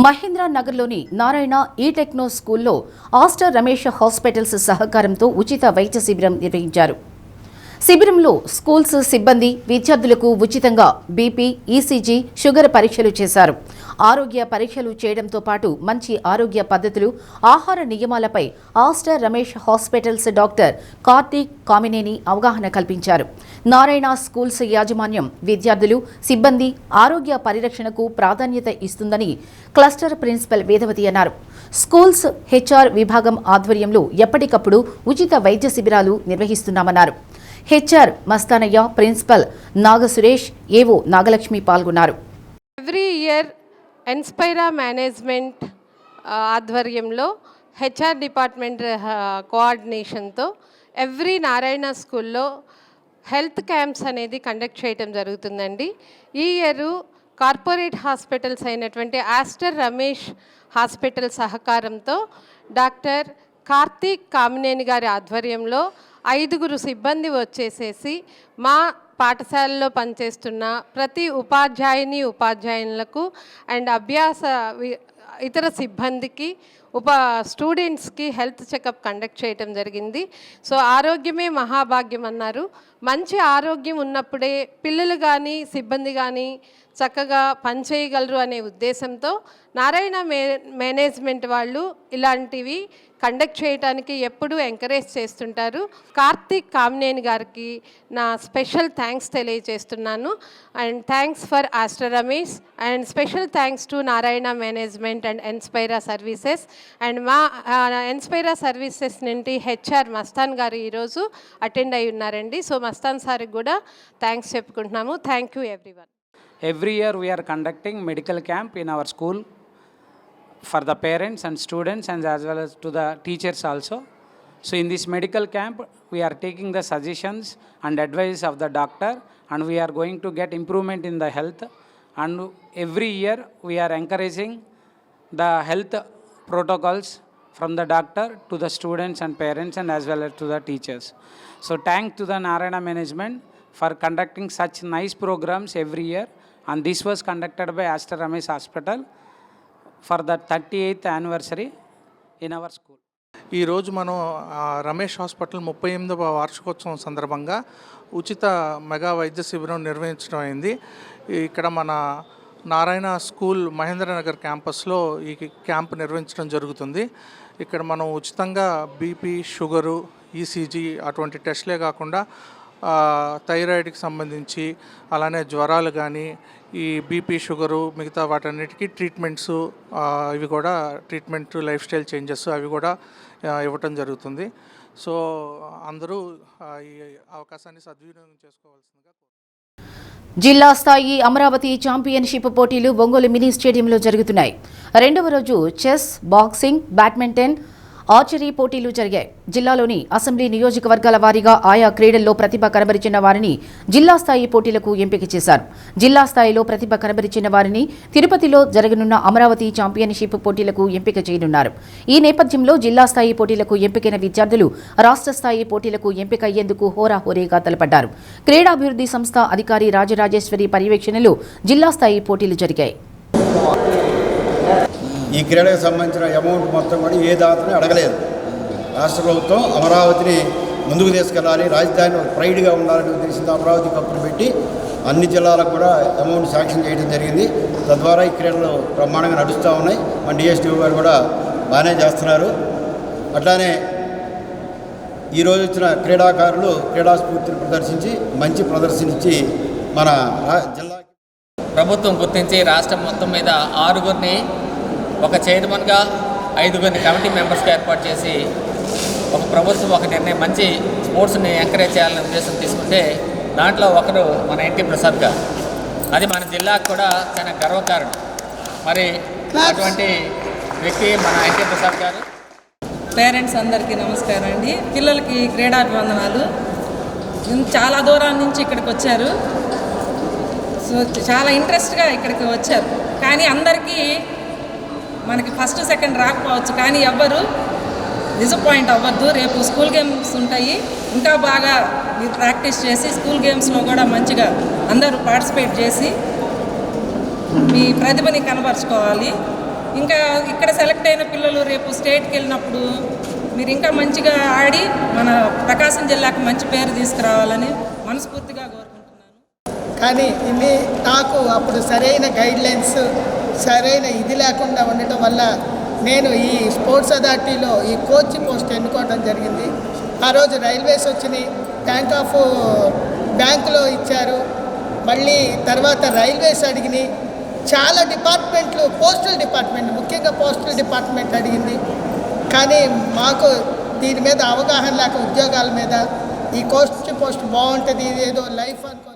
మహేంద్ర నగర్లోని నారాయణ ఈ-టెక్నో స్కూల్లో ఆస్టర్ రమేష్ హాస్పిటల్స్ సహకారంతో ఉచిత వైద్య శిబిరం నిర్వహించారు. శిబిరంలో స్కూల్స్ సిబ్బంది విద్యార్థులకు ఉచితంగా బీపీ, ఈసీజీ, షుగర్ పరీక్షలు చేశారు. ఆరోగ్య పరీక్షలు చేయడంతో పాటు మంచి ఆరోగ్య పద్ధతులు, ఆహార నియమాలపై Aster Ramesh hospitals doctor Karthik Kamineni అవగాహన కల్పించారు. నారాయణ స్కూల్స్ యాజమాన్యం విద్యార్థులు, సిబ్బంది ఆరోగ్య పరిరక్షణకు ప్రాధాన్యత ఇస్తుందని క్లస్టర్ ప్రిన్సిపల్ వేదవతి అన్నారు. స్కూల్స్ హెచ్ఆర్ విభాగం ఆధ్వర్యంలో ఎప్పటికప్పుడు ఉచిత వైద్య శిబిరాలు నిర్వహిస్తున్నామన్నారు. హెచ్ఆర్ మస్తానయ్య, ప్రిన్సిపల్ నాగసురేష్, ఏవో నాగలక్ష్మి పాల్గొన్నారు. ఎవ్రీ ఇయర్ ఎన్స్పైరా మేనేజ్మెంట్ ఆధ్వర్యంలో హెచ్ఆర్ డిపార్ట్మెంట్ కోఆర్డినేషన్తో ఎవ్రీ నారాయణ స్కూల్లో హెల్త్ క్యాంప్స్ అనేది కండక్ట్ చేయడం జరుగుతుందండి. ఈ ఇయర్ కార్పొరేట్ హాస్పిటల్స్ అయినటువంటి ఆస్టర్ రమేష్ హాస్పిటల్ సహకారంతో డాక్టర్ కార్తీక్ కామినేని గారి ఆధ్వర్యంలో 5 సిబ్బంది వచ్చేసేసి మా పాఠశాలలో పనిచేస్తున్న ప్రతి ఉపాధ్యాయులకు అండ్ ఇతర సిబ్బందికి స్టూడెంట్స్కి హెల్త్ చెకప్ కండక్ట్ చేయడం జరిగింది. సో ఆరోగ్యమే మహాభాగ్యం అన్నారు. మంచి ఆరోగ్యం ఉన్నప్పుడే పిల్లలు కానీ సిబ్బంది కానీ చక్కగా పనిచేయగలరు అనే ఉద్దేశంతో నారాయణ మేనేజ్మెంట్ వాళ్ళు ఇలాంటివి కండక్ట్ చేయడానికి ఎప్పుడూ ఎంకరేజ్ చేస్తుంటారు. కార్తీక్ కామినేని గారికి నా స్పెషల్ థ్యాంక్స్ తెలియజేస్తున్నాను. And thanks for Aster Ramesh and special thanks to Narayana management and Enspira services. And మా ఎన్స్పైరా సర్వీసెస్ నుండి హెచ్ఆర్ మస్తాన్ గారు ఈరోజు అటెండ్ అయి ఉన్నారండి. సో మస్తాన్ సార్కి కూడా థ్యాంక్స్ చెప్పుకుంటున్నాము. Thank you everyone. Every year we are conducting medical camp in our school for the parents and students and as well as to the teachers also. So in this medical camp, we are taking the suggestions and advice of the doctor, and we are going to get improvement in the health. And every year we are encouraging the health protocols from the doctor to the students and parents, and as well as to the teachers. So thanks to the Narayana management for conducting such nice programs every year, and this was conducted by Aster Ramesh Hospital for the 38th anniversary in our school. ఈరోజు మనం Ramesh hospital 38వ వార్షికోత్సవం సందర్భంగా ఉచిత mega వైద్య శిబిరం నిర్వహించడం అయింది. ఇక్కడ మన నారాయణ స్కూల్ మహేంద్రనగర్ క్యాంపస్లో ఈ క్యాంప్ నిర్వహించడం జరుగుతుంది. ఇక్కడ మనం ఉచితంగా బీపీ, షుగరు, ఈసీజీ అటువంటి టెస్ట్లే కాకుండా థైరాయిడ్కి సంబంధించి, అలానే జ్వరాలు కానీ, ఈ బీపీ, షుగరు, మిగతా వాటన్నిటికీ ట్రీట్మెంట్స్, ఇవి కూడా ట్రీట్మెంట్, లైఫ్ స్టైల్ చేంజెస్ అవి కూడా ఇవ్వటం జరుగుతుంది. సో అందరూ ఈ అవకాశాన్ని సద్వినియోగం చేసుకోవాల్సిందిగా. జిల్లా స్థాయి అమరావతి ఛాంపియన్షిప్ పోటీలు ఒంగోలు మినీ స్టేడియంలో జరుగుతున్నాయి. రెండవ రోజు చెస్, బాక్సింగ్, బ్యాడ్మింటన్, ఆర్చరీ పోటీలు జరిగాయి. జిల్లాలోని అసెంబ్లీ నియోజకవర్గాల వారీగా ఆయా క్రీడల్లో ప్రతిభ కనబరిచిన వారిని జిల్లా స్థాయి పోటీలకు ఎంపిక చేశారు. జిల్లా స్థాయిలో ప్రతిభ కనబరిచిన వారిని తిరుపతిలో జరగనున్న అమరావతి ఛాంపియన్షిప్ పోటీలకు ఎంపిక చేయనున్నారు. ఈ నేపథ్యంలో జిల్లా స్థాయి పోటీలకు ఎంపికైన విద్యార్థులు రాష్ట్ర స్థాయి పోటీలకు ఎంపిక అయ్యేందుకు హోరాహోరీగా తలపడ్డారు. క్రీడాభివృద్ధి సంస్థ అధికారి రాజరాజేశ్వరి పర్యవేక్షణలో జిల్లా స్థాయి పోటీలు జరిగాయి. ఈ క్రీడకు సంబంధించిన అమౌంట్ మొత్తం కూడా ఏ దాతని అడగలేదు. రాష్ట్ర ప్రభుత్వం అమరావతిని ముందుకు తీసుకెళ్ళాలి, రాజధాని ప్రైడ్గా ఉండాలని ఉద్దేశంతో అమరావతి కప్పులు పెట్టి అన్ని జిల్లాలకు కూడా అమౌంట్ శాంక్షన్ చేయడం జరిగింది. తద్వారా ఈ క్రీడలు బ్రహ్మాండంగా నడుస్తూ ఉన్నాయి. మన డిఎస్టీఓ గారు కూడా బాగానే చేస్తున్నారు. అట్లానే ఈరోజు వచ్చిన క్రీడాకారులు క్రీడాస్ఫూర్తిని ప్రదర్శించి మంచి ప్రదర్శనిచ్చి మన జిల్లా ప్రభుత్వం గుర్తించి రాష్ట్రం మొత్తం మీద 6గురిని ఒక చైర్మన్గా 5గురిని కమిటీ మెంబర్స్గా ఏర్పాటు చేసి ఒక ప్రభుత్వం ఒక నిర్ణయం మంచి స్పోర్ట్స్ని ఎంకరేజ్ చేయాలనే ఉద్దేశం తీసుకుంటే దాంట్లో ఒకరు మన ఎన్టీ ప్రసాద్ గారు. అది మన జిల్లాకు కూడా చాలా గర్వకారణం. మరి అటువంటి వ్యక్తి మన ఎన్టీ ప్రసాద్ గారు. పేరెంట్స్ అందరికీ నమస్కారం అండి. పిల్లలకి క్రీడాభివందనాలు. చాలా దూరం నుంచి ఇక్కడికి వచ్చారు. సో చాలా ఇంట్రెస్ట్గా ఇక్కడికి వచ్చారు. కానీ అందరికీ మనకి ఫస్ట్, సెకండ్ రాకపోవచ్చు, కానీ ఎవ్వరు డిసప్పాయింట్ అవ్వద్దు. రేపు స్కూల్ గేమ్స్ ఉంటాయి. ఇంకా బాగా మీరు ప్రాక్టీస్ చేసి స్కూల్ గేమ్స్లో కూడా మంచిగా అందరూ పార్టిసిపేట్ చేసి మీ ప్రతిభని కనబరుచుకోవాలి. ఇంకా ఇక్కడ సెలెక్ట్ అయిన పిల్లలు రేపు స్టేట్కి వెళ్ళినప్పుడు మీరు ఇంకా మంచిగా ఆడి మన ప్రకాశం జిల్లాకు మంచి పేరు తీసుకురావాలని మనస్ఫూర్తిగా కోరుకుంటున్నాను. కానీ ఇది నాకు అప్పుడు సరైన గైడ్లైన్స్, సరైన ఇది లేకుండా ఉండటం వల్ల నేను ఈ స్పోర్ట్స్ అథారిటీలో ఈ కోచ్ పోస్ట్ ఎన్నుకోవడం జరిగింది. ఆ రోజు రైల్వేస్ వచ్చినాయి, బ్యాంకులో ఇచ్చారు, మళ్ళీ తర్వాత రైల్వేస్ అడిగినాయి, చాలా డిపార్ట్మెంట్లు, పోస్టల్ డిపార్ట్మెంట్, ముఖ్యంగా పోస్టల్ డిపార్ట్మెంట్ అడిగింది. కానీ మాకు దీని మీద అవగాహన లేక ఉద్యోగాల మీద ఈ కోచ్ పోస్ట్ బాగుంటుంది, ఇది ఏదో లైఫ్ అనుకొని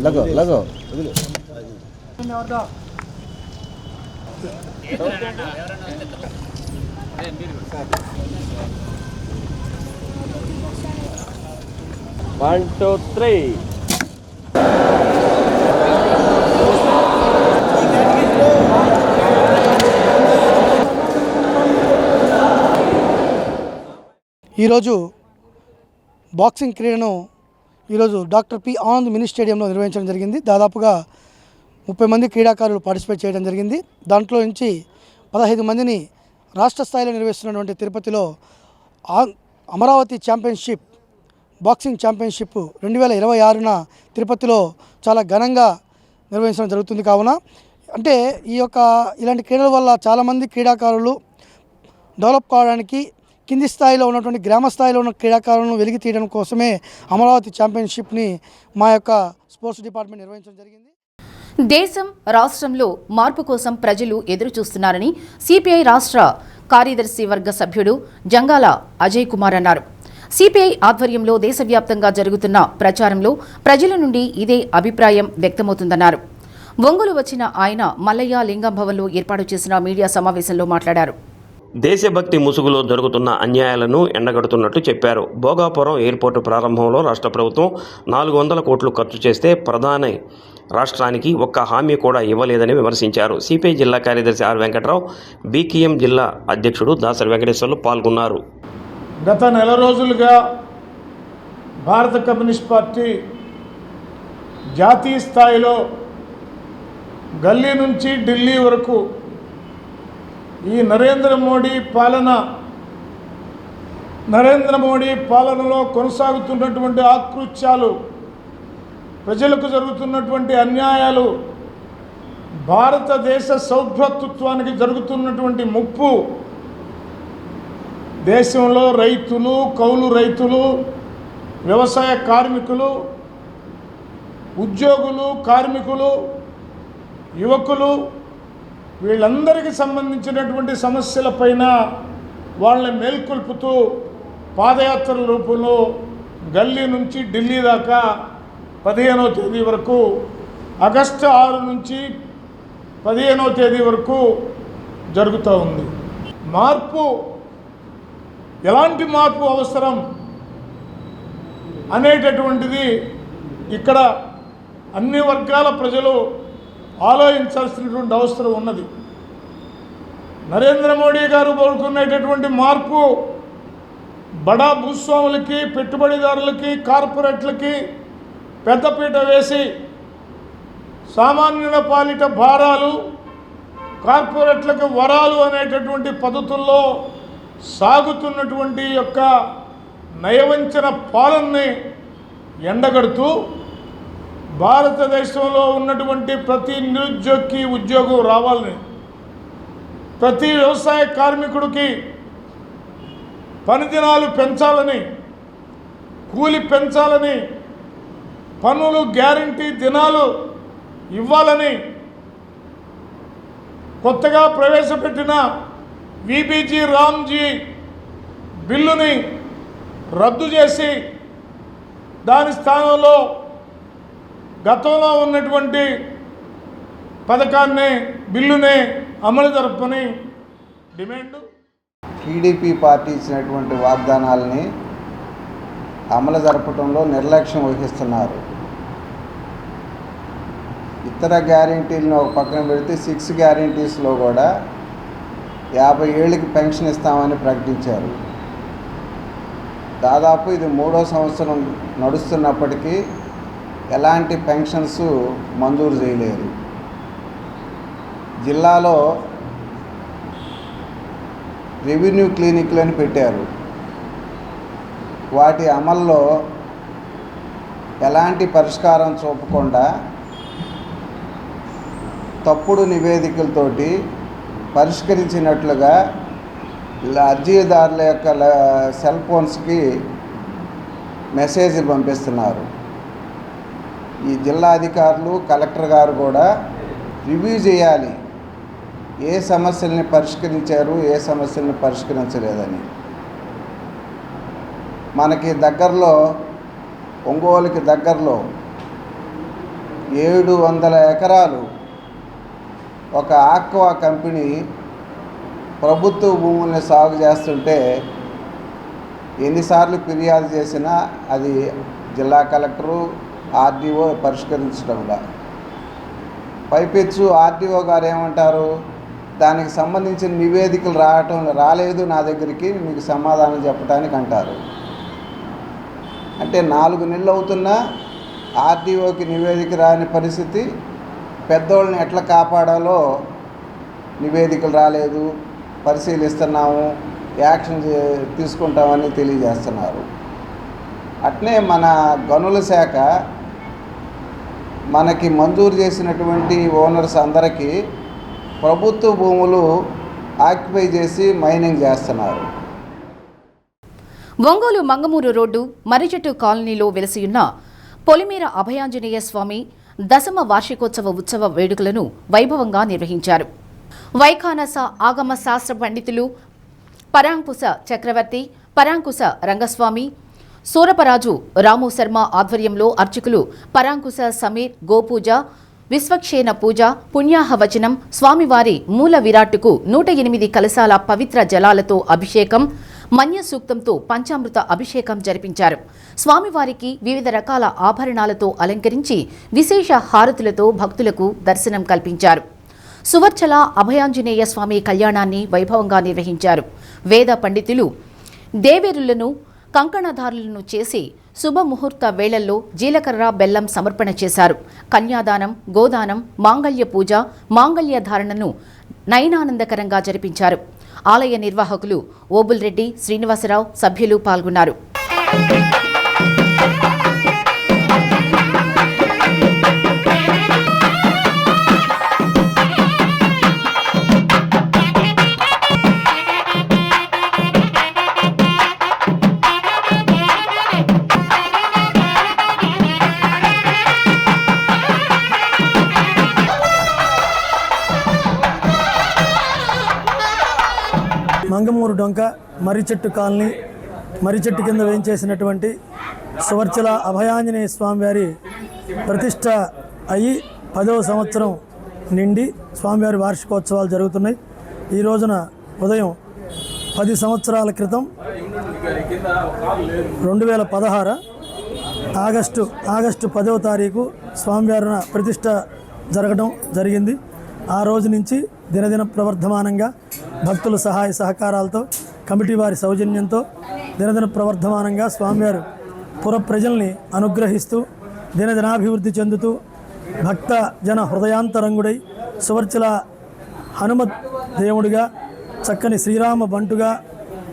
1 2 3. ఈరోజు బాక్సింగ్ క్రీడను ఈరోజు డాక్టర్ పి ఆనంద్ మినీ స్టేడియంలో నిర్వహించడం జరిగింది. దాదాపుగా 30 మంది క్రీడాకారులు పార్టిసిపేట్ చేయడం జరిగింది. దాంట్లో నుంచి 15 మందిని రాష్ట్ర స్థాయిలో నిర్వహిస్తున్నటువంటి తిరుపతిలో అమరావతి ఛాంపియన్షిప్ బాక్సింగ్ ఛాంపియన్షిప్ 2026న తిరుపతిలో చాలా ఘనంగా నిర్వహించడం జరుగుతుంది. కావున అంటే ఇలాంటి క్రీడల వల్ల చాలామంది క్రీడాకారులు డెవలప్ కావడానికి కింది స్థాయిలో ఉన్నటువంటి గ్రామ స్థాయిలో ఉన్న క్రీడాకారులను వెలికి తీయడం కోసమే అమరావతి ఛాంపియన్షిప్ని మా యొక్క స్పోర్ట్స్ డిపార్ట్మెంట్ నిర్వహించడం జరిగింది. దేశం రాష్ట్రంలో మార్పు కోసం ప్రజలు ఎదురు చూస్తున్నారని సిపిఐ రాష్ట్ర కార్యదర్శి వర్గ సభ్యుడు జంగాల అజయ్ కుమార్ అన్నారు. సిపిఐ ఆధ్వర్యంలో దేశవ్యాప్తంగా జరుగుతున్న ప్రచారంలో ప్రజల నుండి ఇదే అభిప్రాయం వ్యక్తమవుతుందన్నారు. ఒంగోలు వచ్చిన ఆయన మల్లయ్య లింగం భవన్లో ఏర్పాటు చేసిన మీడియా సమావేశంలో మాట్లాడారు. దేశభక్తి ముసుగులో జరుగుతున్న అన్యాయాలను ఎండగడుతున్నట్లు చెప్పారు. భోగాపురం ఎయిర్పోర్టు ప్రారంభంలో రాష్ట్ర ప్రభుత్వం 400 కోట్లు ఖర్చు చేస్తే ప్రధాని రాష్ట్రానికి ఒక్క హామీ కూడా ఇవ్వలేదని విమర్శించారు. సిపిఐ జిల్లా కార్యదర్శి ఆర్ వెంకట్రావు, బీకేఎం జిల్లా అధ్యక్షుడు దాసరి వెంకటేశ్వర్లు పాల్గొన్నారు. గత నెల రోజులుగా భారత కమ్యూనిస్ట్ పార్టీ జాతీయ స్థాయిలో గల్లీ నుంచి ఢిల్లీ వరకు ఈ నరేంద్ర మోడీ పాలనలో కొనసాగుతున్నటువంటి ఆకృత్యాలు, ప్రజలకు జరుగుతున్నటువంటి అన్యాయాలు, భారతదేశ సౌభ్రతత్వానికి జరుగుతున్నటువంటి ముప్పు, దేశంలో రైతులు, కౌలు రైతులు, వ్యవసాయ కార్మికులు, ఉద్యోగులు, కార్మికులు, యువకులు వీళ్ళందరికీ సంబంధించినటువంటి సమస్యలపైన వాళ్ళని మేల్కొల్పుతూ పాదయాత్రల రూపంలో గల్లీ నుంచి ఢిల్లీ దాకా 15వ తేదీ వరకు, ఆగస్టు 6 నుంచి 15వ తేదీ వరకు జరుగుతూ ఉంది. ఎలాంటి మార్పు అవసరం అనేటటువంటిది ఇక్కడ అన్ని వర్గాల ప్రజలు ఆలోచించాల్సినటువంటి అవసరం ఉన్నది. నరేంద్ర మోడీ గారు కోరుకునేటటువంటి మార్పు బడా భూస్వాములకి, పెట్టుబడిదారులకి, కార్పొరేట్లకి పెద్దపీట వేసి సామాన్యుల పాలిట భారాలు, కార్పొరేట్లకు వరాలు అనేటటువంటి పద్ధతుల్లో సాగుతున్నటువంటి యొక్క నయవంచన పాలనని ఎండగడుతూ భారతదేశంలో ఉన్నటువంటి ప్రతి నిరుద్యోగికి ఉద్యోగం రావాలని, ప్రతి వ్యవసాయ కార్మికుడికి పని దినాలు పెంచాలని, కూలి పెంచాలని, పన్నులు గ్యారంటీ దినాలు ఇవ్వాలని కొత్తగా ప్రవేశపెట్టిన విబిజీ రామ్జీ బిల్లుని రద్దు చేసి దాని స్థానంలో గతంలో ఉన్నటువంటి బిల్లునే అమలు జరపని డిమాండ్. టీడీపీ పార్టీ ఇచ్చినటువంటి వాగ్దానాలని అమలు జరపడంలో నిర్లక్ష్యం వహిస్తున్నారు. ఇతర గ్యారంటీలను ఒక పక్కన పెడితే 6 గ్యారంటీస్లో కూడా 50 ఏళ్ళకి పెన్షన్ ఇస్తామని ప్రకటించారు. దాదాపు ఇది 3వ సంవత్సరం నడుస్తున్నప్పటికీ ఎలాంటి పెన్షన్స్ మంజూరు చేయలేదు. జిల్లాలో రెవెన్యూ క్లినిక్లను పెట్టారు. వాటి అమల్లో ఎలాంటి పరిష్కారం చూపకుండా తప్పుడు నివేదికలతోటి పరిష్కరించినట్లుగా అర్జీదారుల యొక్క సెల్ ఫోన్స్కి మెసేజ్లు పంపిస్తున్నారు. ఈ జిల్లా అధికారులు, కలెక్టర్ గారు కూడా రివ్యూ చేయాలి, ఏ సమస్యల్ని పరిష్కరించారు, ఏ సమస్యల్ని పరిష్కరించలేదని. మనకి దగ్గరలో, ఒంగోలుకి దగ్గరలో 700 ఎకరాలు ఒక ఆక్వా కంపెనీ ప్రభుత్వ భూముల్ని సాగు చేస్తుంటే ఎన్నిసార్లు ఫిర్యాదు చేసినా అది జిల్లా కలెక్టరు ఆర్డీఓ పరిష్కరించడంలా. పైపెచ్చు ఆర్డీఓ గారు ఏమంటారు, దానికి సంబంధించిన నివేదికలు రాలేదు నా దగ్గరికి, మీకు సమాధానం చెప్పడానికి అంటారు. అంటే 4 నెలలు అవుతున్నా ఆర్డీఓకి నివేదిక రాని పరిస్థితి. పెద్దోళ్ళని ఎట్లా కాపాడాలో నివేదికలు రాలేదు, పరిశీలిస్తున్నాము, యాక్షన్ తీసుకుంటామని తెలియజేస్తున్నారు. అట్నే మన గనుల శాఖ మనకి మంజూరు చేసినటువంటి ఓనర్స్ అందరికీ ప్రభుత్వ భూములు ఆక్యుపై చేసి మైనింగ్ చేస్తున్నారు. ఒంగోలు మంగమూరు రోడ్డు మర్రిచెట్టు కాలనీలో వెలసియున్న పొలిమేర అభయాంజనేయ స్వామి దశమ వార్షికోత్సవ ఉత్సవ వేడుకలను వైభవంగా నిర్వహించారు. వైఖానస ఆగమ శాస్త్ర పండితులు పరాంకుశ చక్రవర్తి, పరాంకుశ రంగస్వామి, సూరపరాజు రాము శర్మ ఆధ్వర్యంలో అర్చకులు పరాంకుశ సమీర్ గోపూజ, విశ్వక్షేణ పూజ, పుణ్యాహవచనం, స్వామివారి మూల విరాట్టుకు 108 కలశాల పవిత్ర జలాలతో అభిషేకం, మన్య సూక్తంతో పంచామృత అభిషేకం జరిపించారు. స్వామివారికి వివిధ రకాల ఆభరణాలతో అలంకరించి విశేష హారతులతో భక్తులకు దర్శనం కల్పించారు. సువర్చల అభయాంజనేయ స్వామి కళ్యాణాన్ని వైభవంగా నిర్వహించారు. వేద పండితులు దేవేరులను కంకణధారులను చేసి శుభముహూర్త వేళల్లో జీలకర్ర బెల్లం సమర్పణ చేశారు. కన్యాదానం, గోదానం, మాంగళ్య పూజ, మాంగళ్య ధారణను నయనానందకరంగా జరిపించారు. ఆలయ నిర్వాహకులు ఓబుల్రెడ్డి, శ్రీనివాసరావు, సభ్యులు పాల్గొన్నారు. మంగమూరు డొంక మర్రిచెట్టు కాలనీ మర్రిచెట్టు కింద వేయించేసినటువంటి సువర్చల అభయాంజనేయ స్వామివారి ప్రతిష్ట అయ్యి 10వ సంవత్సరం నిండి స్వామివారి వార్షికోత్సవాలు జరుగుతున్నాయి. ఈ రోజున ఉదయం 10 సంవత్సరాల క్రితం 2016 ఆగస్టు 10వ తారీఖు స్వామివారి ప్రతిష్ట జరగడం జరిగింది. ఆ రోజు నుంచి దినదిన ప్రవర్ధమానంగా భక్తుల సహాయ సహకారాలతో, కమిటీ వారి సౌజన్యంతో దినదిన ప్రవర్ధమానంగా స్వామివారు పుర ప్రజల్ని అనుగ్రహిస్తూ దినదినాభివృద్ధి చెందుతూ భక్త జన హృదయాంతరంగుడై సువర్చల హనుమత్ దేవుడిగా, చక్కని శ్రీరామ బంటుగా,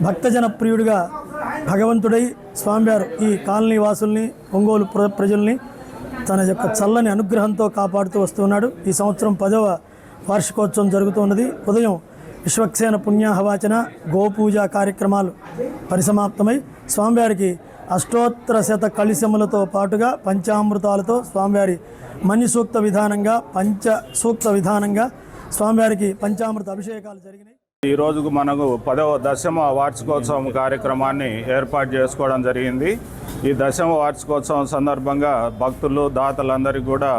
భక్తజన ప్రియుడిగా భగవంతుడై స్వామివారు ఈ కాలనీ వాసుల్ని, ఒంగోలు ప్రజల్ని తన యొక్క చల్లని అనుగ్రహంతో కాపాడుతూ వస్తున్నాడు. ఈ సంవత్సరం 10వ వార్షికోత్సవం జరుగుతున్నది. ఉదయం విశ్వక్సేన పుణ్యాహవాచన, గోపూజ కార్యక్రమాలు పరిసమాప్తమై స్వామివారికి అష్టోత్తర శత కళిశములతో పాటుగా పంచామృతాలతో స్వామివారి మన్యసూక్త విధానంగా, పంచసూక్త విధానంగా స్వామివారికి పంచామృత అభిషేకాలు జరిగినాయి. ఈ రోజుకు మనకు 10వ దశమ వార్షికోత్సవం కార్యక్రమాన్ని ఏర్పాటు చేసుకోవడం జరిగింది. ఈ దశమ వార్షికోత్సవం సందర్భంగా భక్తులు, దాతలందరికీ కూడా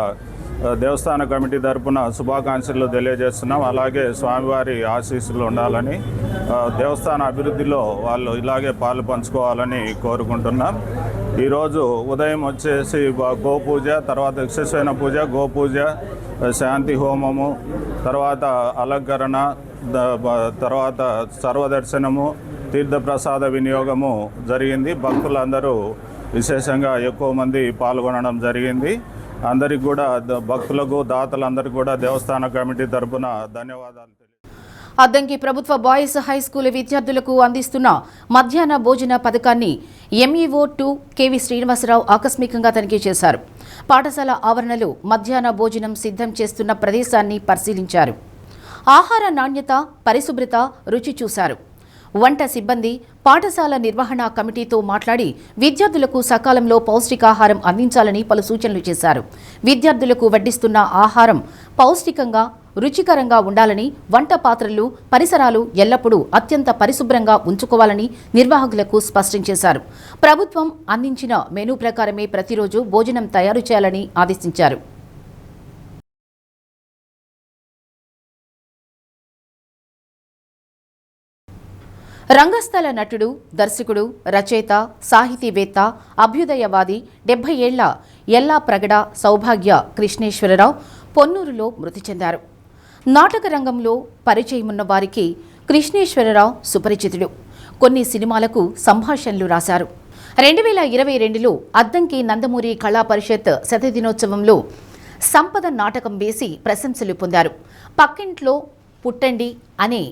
దేవస్థాన కమిటీ తరపున శుభాకాంక్షలు తెలియజేస్తున్నాం. అలాగే స్వామివారి ఆశీస్సులు ఉండాలని, దేవస్థాన అభివృద్ధిలో వాళ్ళు ఇలాగే పాలు పంచుకోవాలని కోరుకుంటున్నాం. ఈరోజు ఉదయం వచ్చేసి గోపూజ, తర్వాత విశ్వసేన పూజ, గోపూజ, శాంతి హోమము, తర్వాత అలంకరణ, తర్వాత సర్వదర్శనము, తీర్థప్రసాద వినియోగము జరిగింది. భక్తులందరూ విశేషంగా ఎక్కువ మంది పాల్గొనడం జరిగింది. అందరికి కూడా, భక్తులకు, దాతలందరికీ కూడా దేవస్థాన కమిటీ తరపున ధన్యవాదాలు. అద్దంకి ప్రభుత్వ బాయ్స్ హై స్కూల్ విద్యార్థులకు అందిస్తున్న మధ్యాహ్న భోజన పథకాన్ని ఎంఈఓ 2 కెవి శ్రీనివాసరావు ఆకస్మికంగా తనిఖీ చేశారు. పాఠశాల ఆవరణలో మధ్యాహ్న భోజనం సిద్ధం చేస్తున్న ప్రదేశాన్ని పరిశీలించారు. ఆహార నాణ్యత, పరిశుభ్రత, రుచి చూశారు. వంట సిబ్బంది, పాఠశాల నిర్వహణ కమిటీతో మాట్లాడి విద్యార్థులకు సకాలంలో పౌష్టికాహారం అందించాలని పలు సూచనలు చేశారు. విద్యార్థులకు వడ్డిస్తున్న ఆహారం పౌష్టికంగా, రుచికరంగా ఉండాలని, వంట పాత్రలు, పరిసరాలు ఎల్లప్పుడూ అత్యంత పరిశుభ్రంగా ఉంచుకోవాలని నిర్వాహకులకు స్పష్టం చేశారు. ప్రభుత్వం అందించిన మెనూ ప్రకారమే ప్రతిరోజు భోజనం తయారు చేయాలని ఆదేశించారు. రంగస్థల నటుడు, దర్శకుడు, రచయిత, సాహితీవేత్త, అభ్యుదయవాది 70 ఏళ్ల ఎల్లాప్రగడ సౌభాగ్య కృష్ణేశ్వరరావు పొన్నూరులో మృతి చెందారు. నాటక రంగంలో పరిచయమున్న వారికి కృష్ణేశ్వరరావు సుపరిచితుడు. కొన్ని సినిమాలకు సంభాషణలు రాశారు. 2022లో అద్దంకి నందమూరి కళా పరిషత్ శతదినోత్సవంలో సంపద నాటకం వేసి ప్రశంసలు పొందారు. పక్కింట్లో పుట్టండి అనే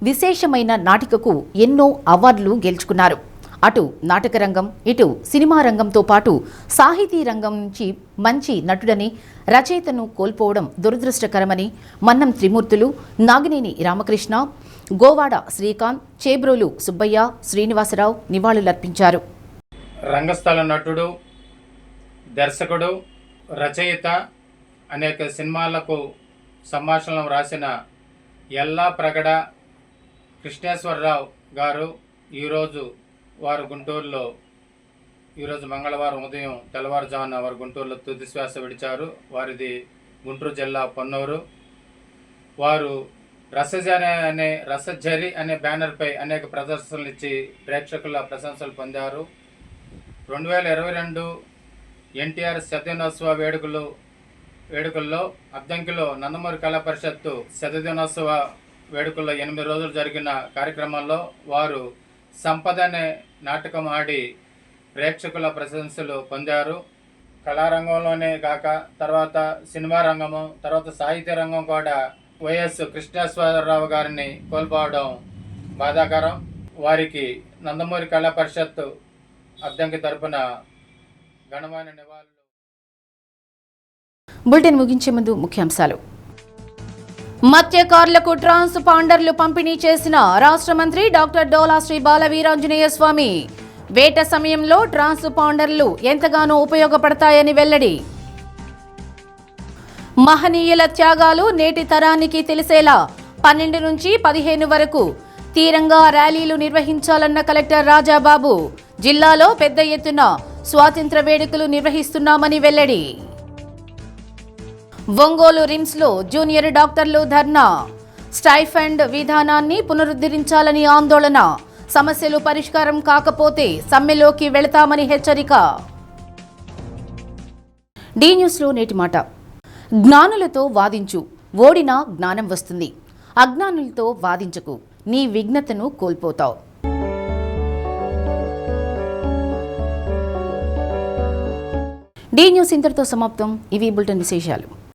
విశేషమైన నాటికకు ఎన్నో అవార్డులు గెలుచుకున్నారు. అటు నాటక రంగం, ఇటు సినిమా రంగంతో పాటు సాహితీ రంగం నుంచి మంచి నటుడని, రచయితను కోల్పోవడం దురదృష్టకరమని మన్నం త్రిమూర్తులు, నాగినేని రామకృష్ణ, గోవాడ శ్రీకాంత్, చేబ్రోలు సుబ్బయ్య, శ్రీనివాసరావు నివాళులర్పించారు. రంగస్థల నటుడు, దర్శకుడు, రచయిత, అనేక సినిమాలకు సంభాషణలు రాసిన ఎల్లాప్రగడ కృష్ణేశ్వరరావు గారు వారు గుంటూరులో ఈరోజు మంగళవారం ఉదయం తెల్లవారుజామున వారు గుంటూరులో తుది శ్వాస విడిచారు. వారిది గుంటూరు జిల్లా పొన్నూరు. వారు రసఝరి అనే బ్యానర్పై అనేక ప్రదర్శనలు ఇచ్చి ప్రేక్షకుల ప్రశంసలు పొందారు. 2022 ఎన్టీఆర్ శతదినోత్సవ వేడుకల్లో అద్దంకిలో నందమూరి కళా పరిషత్తు శతదినోత్సవ వేడుకల్లో 8 రోజులు జరిగిన కార్యక్రమంలో వారు సంపద అనే నాటకం ఆడి ప్రేక్షకుల ప్రశంసలు పొందారు. కళారంగంలోనే కాక తర్వాత సినిమా రంగము, తర్వాత సాహిత్య రంగం కూడా వైఎస్ కృష్ణేశ్వరరావు గారిని కోల్పోవడం బాధాకరం. వారికి నందమూరి కళా పరిషత్ అద్దంకి తరపున ఘనమైన నివాళులు. బులెటిన్ ముగించే ముందు ముఖ్యాంశాలు. మత్స్యకారులకు ట్రాన్స్పాండర్లు పంపిణీ చేసిన రాష్ట్ర మంత్రి డాక్టర్ డోలా శ్రీ బాల వీరాంజనేయ స్వామి. వేట సమయంలో ట్రాన్స్పాండర్లు ఎంతగానో ఉపయోగపడతాయని వెల్లడి. మహనీయుల త్యాగాలు నేటి తరానికి తెలిసేలా 12 నుంచి 15 వరకు తీరంగా ర్యాలీలు నిర్వహించాలన్న కలెక్టర్ రాజాబాబు. జిల్లాలో పెద్ద ఎత్తున స్వాతంత్ర వేడుకలు నిర్వహిస్తున్నామని వెల్లడి. ఒంగోలు రిమ్స్లో జూనియర్ డాక్టర్లు ధర్నా. స్టైఫండ్ విధానాన్ని పునరుద్ధరించాలని ఆందోళన. సమస్యలు పరిష్కారం కాకపోతే సమ్మెలోకి వెళతామని హెచ్చరిక. డి న్యూస్లో నేటి మాట. జ్ఞానులతో వాదించు, ఓడినా జ్ఞానం వస్తుంది. అజ్ఞానులతో వాదించకు, నీ విఘ్నతను కోల్పోతావు. డి న్యూస్ ఇంతటితో సమాప్తం. ఇవి బులెటిన్ విశేషాలు.